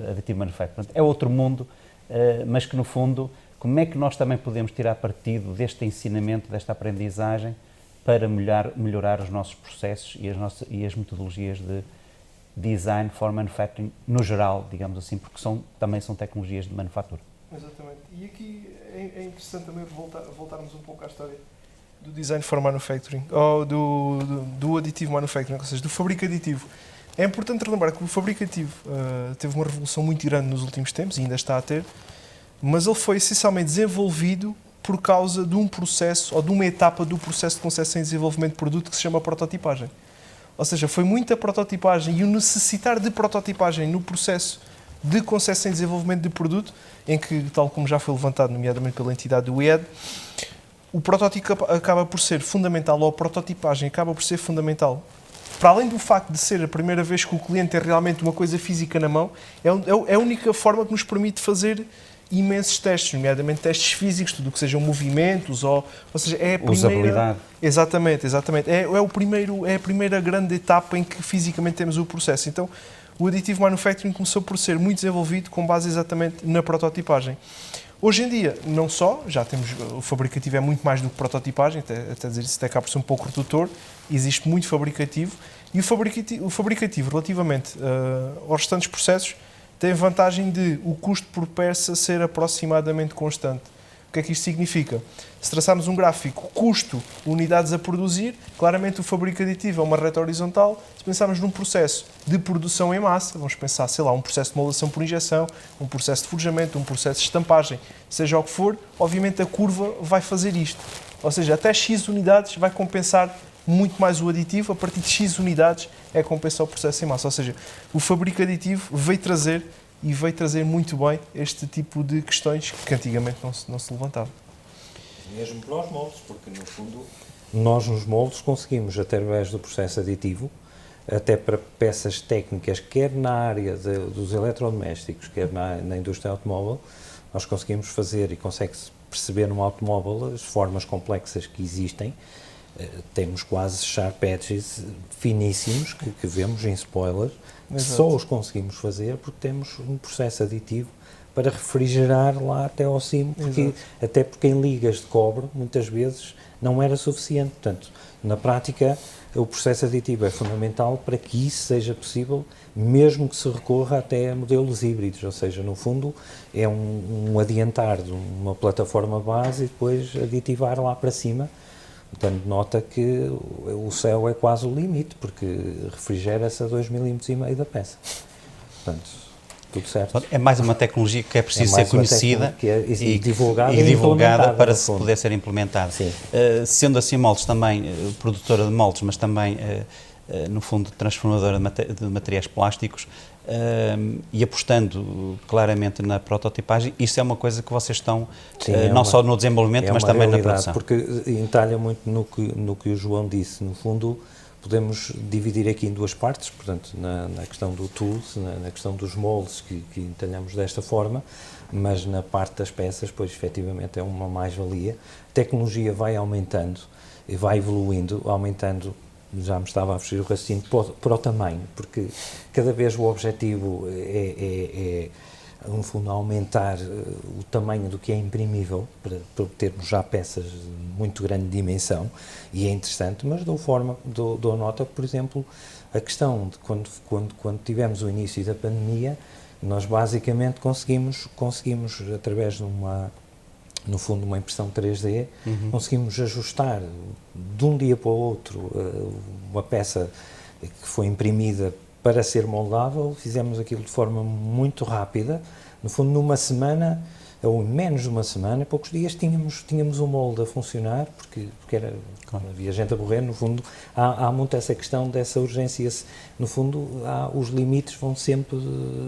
Speaker 1: additive manufacturing. É outro mundo, mas que no fundo, como é que nós também podemos tirar partido deste ensinamento, desta aprendizagem, para melhorar os nossos processos e as metodologias de design for manufacturing no geral, digamos assim, porque também são tecnologias de manufatura.
Speaker 2: Exatamente. E aqui é interessante também voltarmos um pouco à história do design for manufacturing, ou do additive manufacturing, ou seja, do fabrico aditivo. É importante relembrar que o fabrico aditivo teve uma revolução muito grande nos últimos tempos, e ainda está a ter, mas ele foi essencialmente desenvolvido por causa de um processo, ou de uma etapa do processo de concepção e desenvolvimento de produto que se chama prototipagem. Ou seja, foi muita prototipagem e o necessitar de prototipagem no processo de concepção e desenvolvimento de produto, em que, tal como já foi levantado, nomeadamente pela entidade do IED, o protótipo acaba por ser fundamental, ou a prototipagem acaba por ser fundamental. Para além do facto de ser a primeira vez que o cliente tem realmente uma coisa física na mão, é a única forma que nos permite fazer imensos testes, nomeadamente testes físicos, tudo o que sejam movimentos, ou seja, é a primeira...
Speaker 1: Usabilidade. Exatamente.
Speaker 2: É a primeira grande etapa em que fisicamente temos o processo. Então, o additive manufacturing começou por ser muito desenvolvido com base exatamente na prototipagem. Hoje em dia, não só, já temos, o fabricativo é muito mais do que prototipagem, até dizer isso até acaba por ser um pouco redutor, existe muito fabricativo, e o fabricativo relativamente aos restantes processos, tem a vantagem de o custo por peça ser aproximadamente constante. O que é que isto significa? Se traçarmos um gráfico custo, unidades a produzir, claramente o fabrico aditivo é uma reta horizontal. Se pensarmos num processo de produção em massa, vamos pensar, sei lá, um processo de moldação por injeção, um processo de forjamento, um processo de estampagem, seja o que for, obviamente a curva vai fazer isto. Ou seja, até X unidades vai compensar muito mais o aditivo, a partir de X unidades é compensar o processo em massa. Ou seja, o fabrico aditivo veio trazer muito bem este tipo de questões que antigamente não se levantavam.
Speaker 4: Mesmo para os moldes, porque no fundo nós nos moldes conseguimos, através do processo aditivo, até para peças técnicas, quer na área dos eletrodomésticos, quer na indústria automóvel, nós conseguimos fazer e consegue-se perceber no automóvel as formas complexas que existem. Temos quase sharp edges finíssimos que vemos em spoilers, que só os conseguimos fazer porque temos um processo aditivo para refrigerar lá até ao cimo, até porque em ligas de cobre muitas vezes não era suficiente. Portanto, na prática, o processo aditivo é fundamental para que isso seja possível, mesmo que se recorra até a modelos híbridos, ou seja, no fundo é um adiantar de uma plataforma base e depois aditivar lá para cima. Portanto, nota que o céu é quase o limite, porque refrigera-se a 2,5 mm da peça. Portanto, tudo certo.
Speaker 1: É mais uma tecnologia que é preciso ser conhecida
Speaker 4: e divulgada
Speaker 1: para se poder ser implementada. Sendo assim, moldes também, produtora de moldes, mas também, no fundo, transformadora de materiais plásticos, e apostando claramente na prototipagem, isso é uma coisa que vocês estão, não só no desenvolvimento, mas também na produção.
Speaker 4: Porque entalha muito no que o João disse. No fundo, podemos dividir aqui em duas partes, portanto, na questão do tools, na questão dos moldes que entalhamos desta forma, mas na parte das peças, pois efetivamente é uma mais-valia. A tecnologia vai aumentando e vai evoluindo, aumentando. Já me estava a fugir o raciocínio para o tamanho, porque cada vez o objetivo é no fundo, aumentar o tamanho do que é imprimível para obtermos já peças de muito grande dimensão, e é interessante, mas dou nota que, por exemplo, a questão de quando tivemos o início da pandemia, nós basicamente conseguimos através de no fundo, uma impressão 3D, conseguimos ajustar de um dia para o outro uma peça que foi imprimida para ser moldável, fizemos aquilo de forma muito rápida. No fundo, numa semana, ou em menos de uma semana, em poucos dias, tínhamos o molde a funcionar, porque havia gente a morrer. No fundo, há muito essa questão dessa urgência. No fundo, os limites vão sempre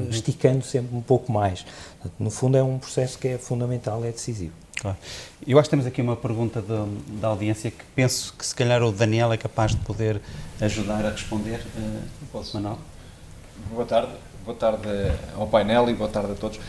Speaker 4: esticando sempre um pouco mais. Portanto, no fundo, é um processo que é fundamental, é decisivo.
Speaker 1: Claro. Eu acho que temos aqui uma pergunta da audiência que penso que se calhar o Daniel é capaz de poder ajudar a responder. Posso, Manuel?
Speaker 7: Boa tarde ao painel e boa tarde a todos.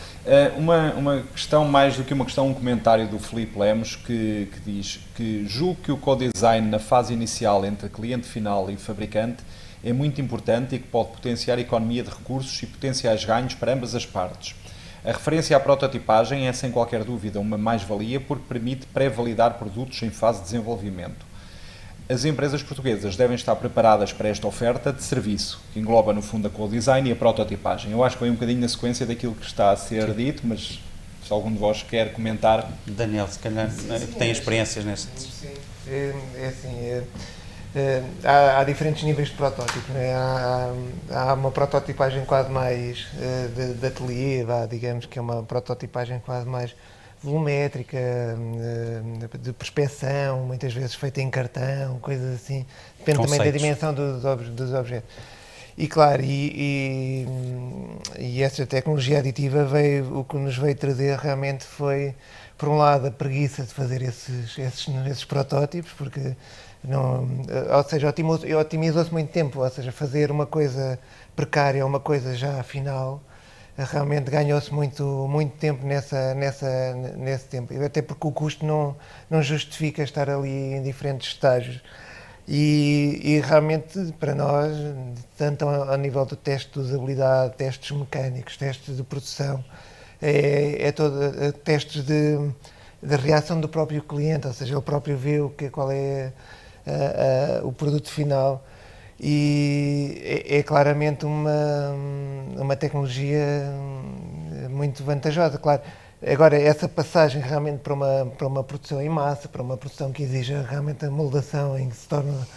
Speaker 7: Uma questão, mais do que uma questão, um comentário do Filipe Lemos que diz que julgo que o co-design na fase inicial entre cliente final e fabricante é muito importante e que pode potenciar a economia de recursos e potenciais ganhos para ambas as partes. A referência à prototipagem é sem qualquer dúvida uma mais-valia porque permite pré-validar produtos em fase de desenvolvimento. As empresas portuguesas devem estar preparadas para esta oferta de serviço, que engloba no fundo a co-design e a prototipagem. Eu acho que foi um bocadinho na sequência daquilo que está a ser dito, mas se algum de vós quer comentar...
Speaker 1: Daniel, se calhar tem experiências neste...
Speaker 5: Sim, é assim, há diferentes níveis de protótipo, né? Há uma prototipagem quase mais de ateliê, digamos que é uma prototipagem quase mais volumétrica, de perspeção, muitas vezes feita em cartão, coisas assim, depende
Speaker 1: Conceitos.
Speaker 5: também da dimensão dos objetos. E claro, e essa tecnologia aditiva o que nos veio trazer realmente foi, por um lado, a preguiça de fazer esses protótipos, porque ou seja, otimizou-se muito tempo, ou seja, fazer uma coisa precária, uma coisa já final, realmente ganhou-se muito tempo nesse tempo, até porque o custo não justifica estar ali em diferentes estágios. E realmente, para nós, tanto a nível do teste de usabilidade, testes mecânicos, testes de produção, testes de reação do próprio cliente, ou seja, ele próprio vê qual é o produto final, e é claramente uma tecnologia muito vantajosa. Claro, agora essa passagem realmente para uma produção em massa, para uma produção que exija realmente a moldação em que se torna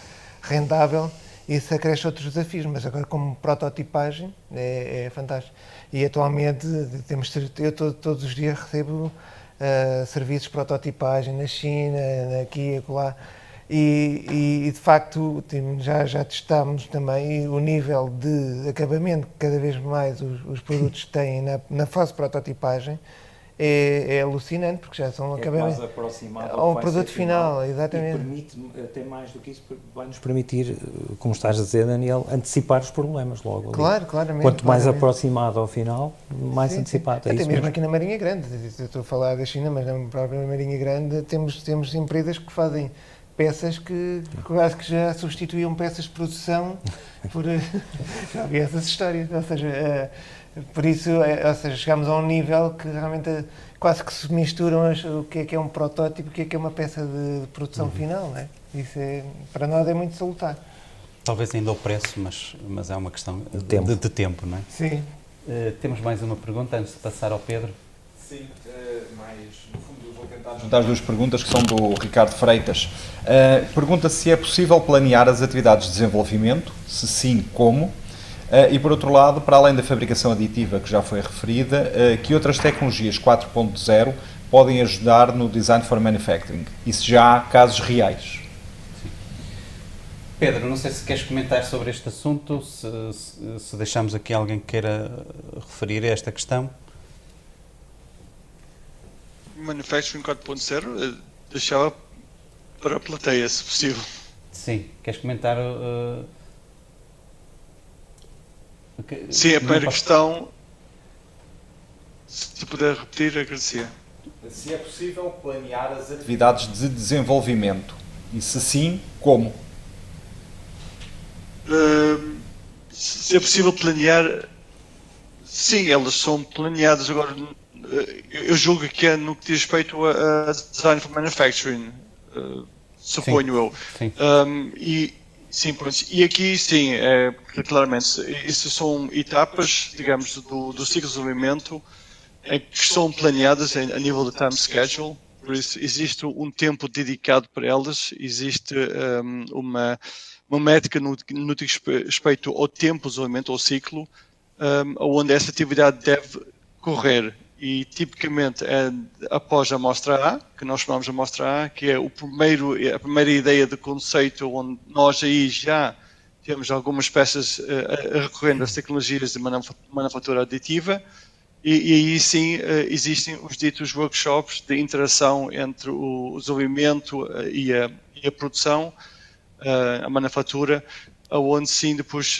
Speaker 5: rendável, isso acresce outros desafios, mas agora como prototipagem é fantástico. E atualmente eu todos os dias recebo serviços de prototipagem na China, aqui e acolá. E de facto já testámos também o nível de acabamento que cada vez mais os produtos têm na fase de prototipagem. É alucinante, porque já são acabamentos
Speaker 4: mais aproximado
Speaker 5: ao produto final, exatamente.
Speaker 4: E permite, até mais do que isso, vai-nos permitir, como estás a dizer, Daniel, antecipar os problemas logo.
Speaker 5: Claro, claramente.
Speaker 4: Quanto mais aproximado ao final, mais antecipado.
Speaker 5: Até mesmo aqui na Marinha Grande, eu estou a falar da China, mas na própria Marinha Grande temos empresas que fazem peças que quase que já substituíam peças de produção já havia essas histórias, ou seja, por isso, ou seja, chegamos a um nível que realmente quase que se misturam o que é um protótipo, o que é uma peça de produção final, não é? Isso para nós é muito salutar.
Speaker 1: Talvez ainda o preço, mas é uma questão de tempo, não é?
Speaker 5: Sim.
Speaker 1: Temos mais uma pergunta antes de passar ao Pedro.
Speaker 7: Sim, mas no fundo vou tentar juntar as duas perguntas que são do Ricardo Freitas. Pergunta se é possível planear as atividades de desenvolvimento, se sim, como? E por outro lado, para além da fabricação aditiva que já foi referida, que outras tecnologias 4.0 podem ajudar no Design for Manufacturing? E se já há casos reais?
Speaker 1: Sim. Pedro, não sei se queres comentar sobre este assunto, se deixamos aqui alguém que queira referir a esta questão.
Speaker 6: Manufacturing 4.0 deixava para a plateia, se possível.
Speaker 1: Sim, queres comentar?
Speaker 6: Sim, a primeira questão, se puder repetir, agradecia.
Speaker 7: Se é possível planear as atividades de desenvolvimento e se sim, como?
Speaker 6: Se é possível planear, sim, elas são planeadas. Agora, eu julgo que é no que diz respeito a Design for Manufacturing, suponho eu.
Speaker 1: Sim.
Speaker 6: E aqui, sim, claramente, isso são etapas, digamos, do ciclo de desenvolvimento que são planeadas a nível de time schedule, por isso existe um tempo dedicado para elas, existe uma métrica no que diz respeito ao tempo de desenvolvimento, ao ciclo, onde essa atividade deve correr. E tipicamente é após a amostra A, que nós chamamos de amostra A, que é a primeira ideia de conceito, onde nós aí já temos algumas peças recorrendo às tecnologias de manufatura aditiva, e aí sim existem os ditos workshops de interação entre o desenvolvimento e a produção, a manufatura, onde sim depois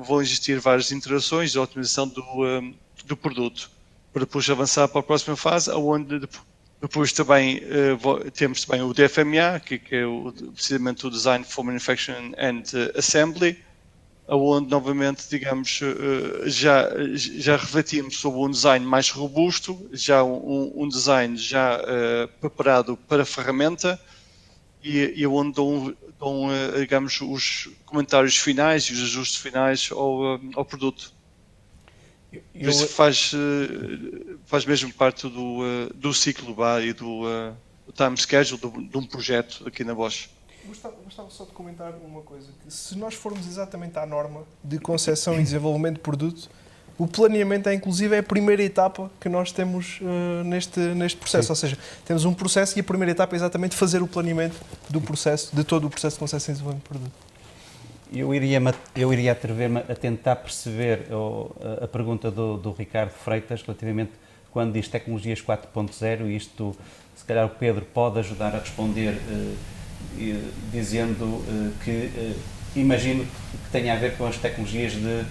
Speaker 6: vão existir várias interações de otimização do produto, para depois avançar para a próxima fase, onde depois também temos também o DFMA, que é precisamente o Design for Manufacturing and Assembly, onde novamente, digamos, já refletimos sobre um design mais robusto, já um design já preparado para a ferramenta, e onde dão, digamos, os comentários finais e os ajustes finais ao produto. Isso faz mesmo parte do ciclo e do time schedule de um projeto aqui na Bosch.
Speaker 2: Gostava só de comentar uma coisa, que se nós formos exatamente à norma de concepção e desenvolvimento de produto, o planeamento inclusive é a primeira etapa que nós temos neste processo. Sim. Ou seja, temos um processo e a primeira etapa é exatamente fazer o planeamento do processo, de todo o processo de concepção e desenvolvimento de produto.
Speaker 1: Eu iria atrever-me a tentar perceber a pergunta do Ricardo Freitas relativamente quando diz tecnologias 4.0, isto se calhar o Pedro pode ajudar a responder dizendo que imagino que tenha a ver com as tecnologias de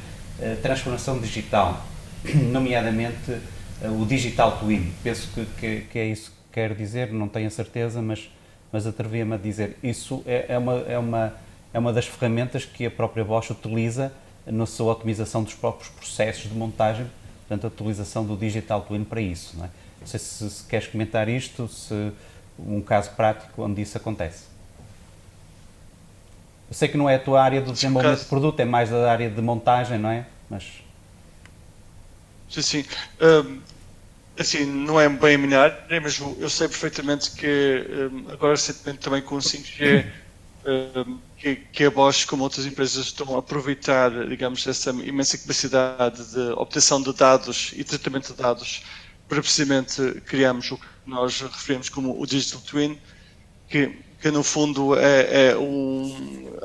Speaker 1: transformação digital, nomeadamente o Digital Twin. Penso que é isso que quero dizer, não tenho a certeza, mas atrevi-me a dizer. Isso é uma das ferramentas que a própria Bosch utiliza na sua otimização dos próprios processos de montagem, portanto a utilização do Digital Twin para isso. Não é? Não sei se queres comentar isto, se um caso prático onde isso acontece. Eu sei que não é a tua área do desenvolvimento de produto, é mais da área de montagem, não é? Mas...
Speaker 6: Sim. Assim, não é bem a minha área, mas eu sei perfeitamente que agora recentemente também com o 5G que a Bosch, como outras empresas, estão a aproveitar, digamos, essa imensa capacidade de obtenção de dados e tratamento de dados para precisamente criarmos o que nós referimos como o Digital Twin, que no fundo é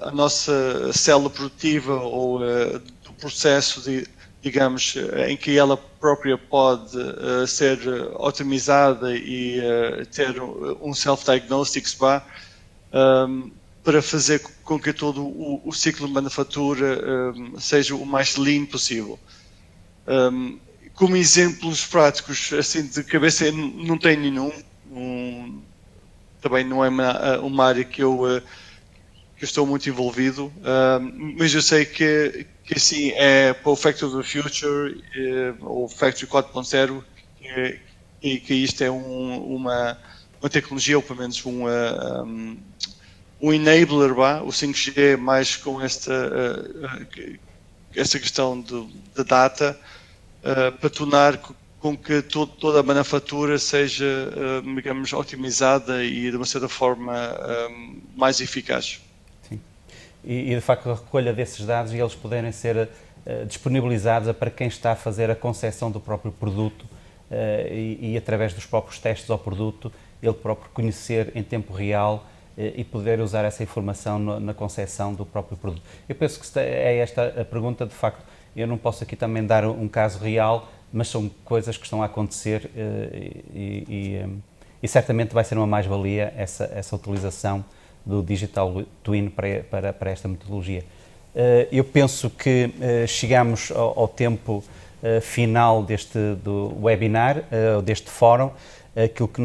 Speaker 6: a nossa célula produtiva ou do processo, digamos, em que ela própria pode ser otimizada e ter um self-diagnostics para fazer com que todo o ciclo de manufatura seja o mais lean possível. Como exemplos práticos, assim de cabeça, não tenho nenhum. Também não é uma área que eu estou muito envolvido, mas eu sei que assim é para o Factory of the Future, ou Factory 4.0, e que isto é uma tecnologia, ou pelo menos um enabler, o 5G, mais com esta questão de data, para tornar com que toda a manufatura seja, digamos, otimizada e de uma certa forma mais eficaz.
Speaker 1: Sim. E de facto a recolha desses dados e eles poderem ser disponibilizados para quem está a fazer a concepção do próprio produto e através dos próprios testes ao produto, ele próprio conhecer em tempo real e poder usar essa informação na concepção do próprio produto. Eu penso que é esta a pergunta, de facto, eu não posso aqui também dar um caso real, mas são coisas que estão a acontecer e certamente vai ser uma mais-valia essa utilização do Digital Twin para esta metodologia. Eu penso que chegamos ao tempo final do webinar, deste fórum. Aquilo que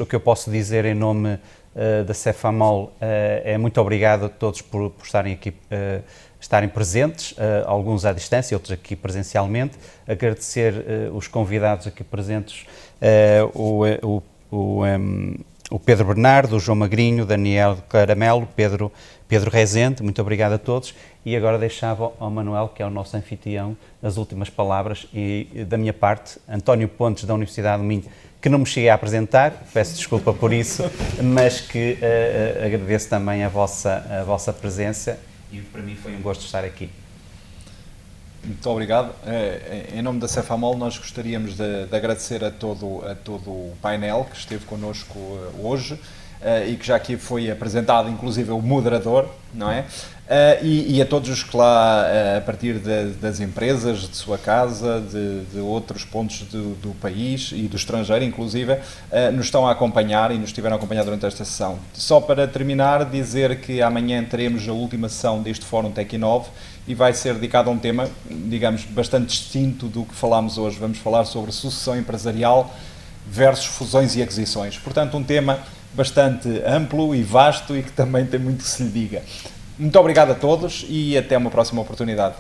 Speaker 1: o que eu posso dizer em nome da Cefamol é muito obrigado a todos por estarem aqui, estarem presentes, alguns à distância, outros aqui presencialmente. Agradecer os convidados aqui presentes, o Pedro Bernardo, o João Magrinho, o Daniel Caramelo, Pedro Rezende, muito obrigado a todos. E agora deixava ao Manuel, que é o nosso anfitrião, as últimas palavras. E da minha parte, António Pontes, da Universidade do Minho, que não me cheguei a apresentar, peço desculpa por isso, mas que agradeço também a vossa presença e para mim foi um gosto estar aqui.
Speaker 7: Muito obrigado. Em nome da Cefamol, nós gostaríamos de agradecer a todo o painel que esteve connosco hoje e que já aqui foi apresentado, inclusive o moderador, não é? E a todos os que lá, a partir das empresas, de sua casa, de outros pontos do país e do estrangeiro, inclusive, nos estão a acompanhar e nos estiveram a acompanhar durante esta sessão. Só para terminar, dizer que amanhã teremos a última sessão deste Fórum Tec-Inove e vai ser dedicado a um tema, digamos, bastante distinto do que falámos hoje. Vamos falar sobre sucessão empresarial versus fusões e aquisições. Portanto, um tema bastante amplo e vasto e que também tem muito que se lhe diga. Muito obrigado a todos e até uma próxima oportunidade.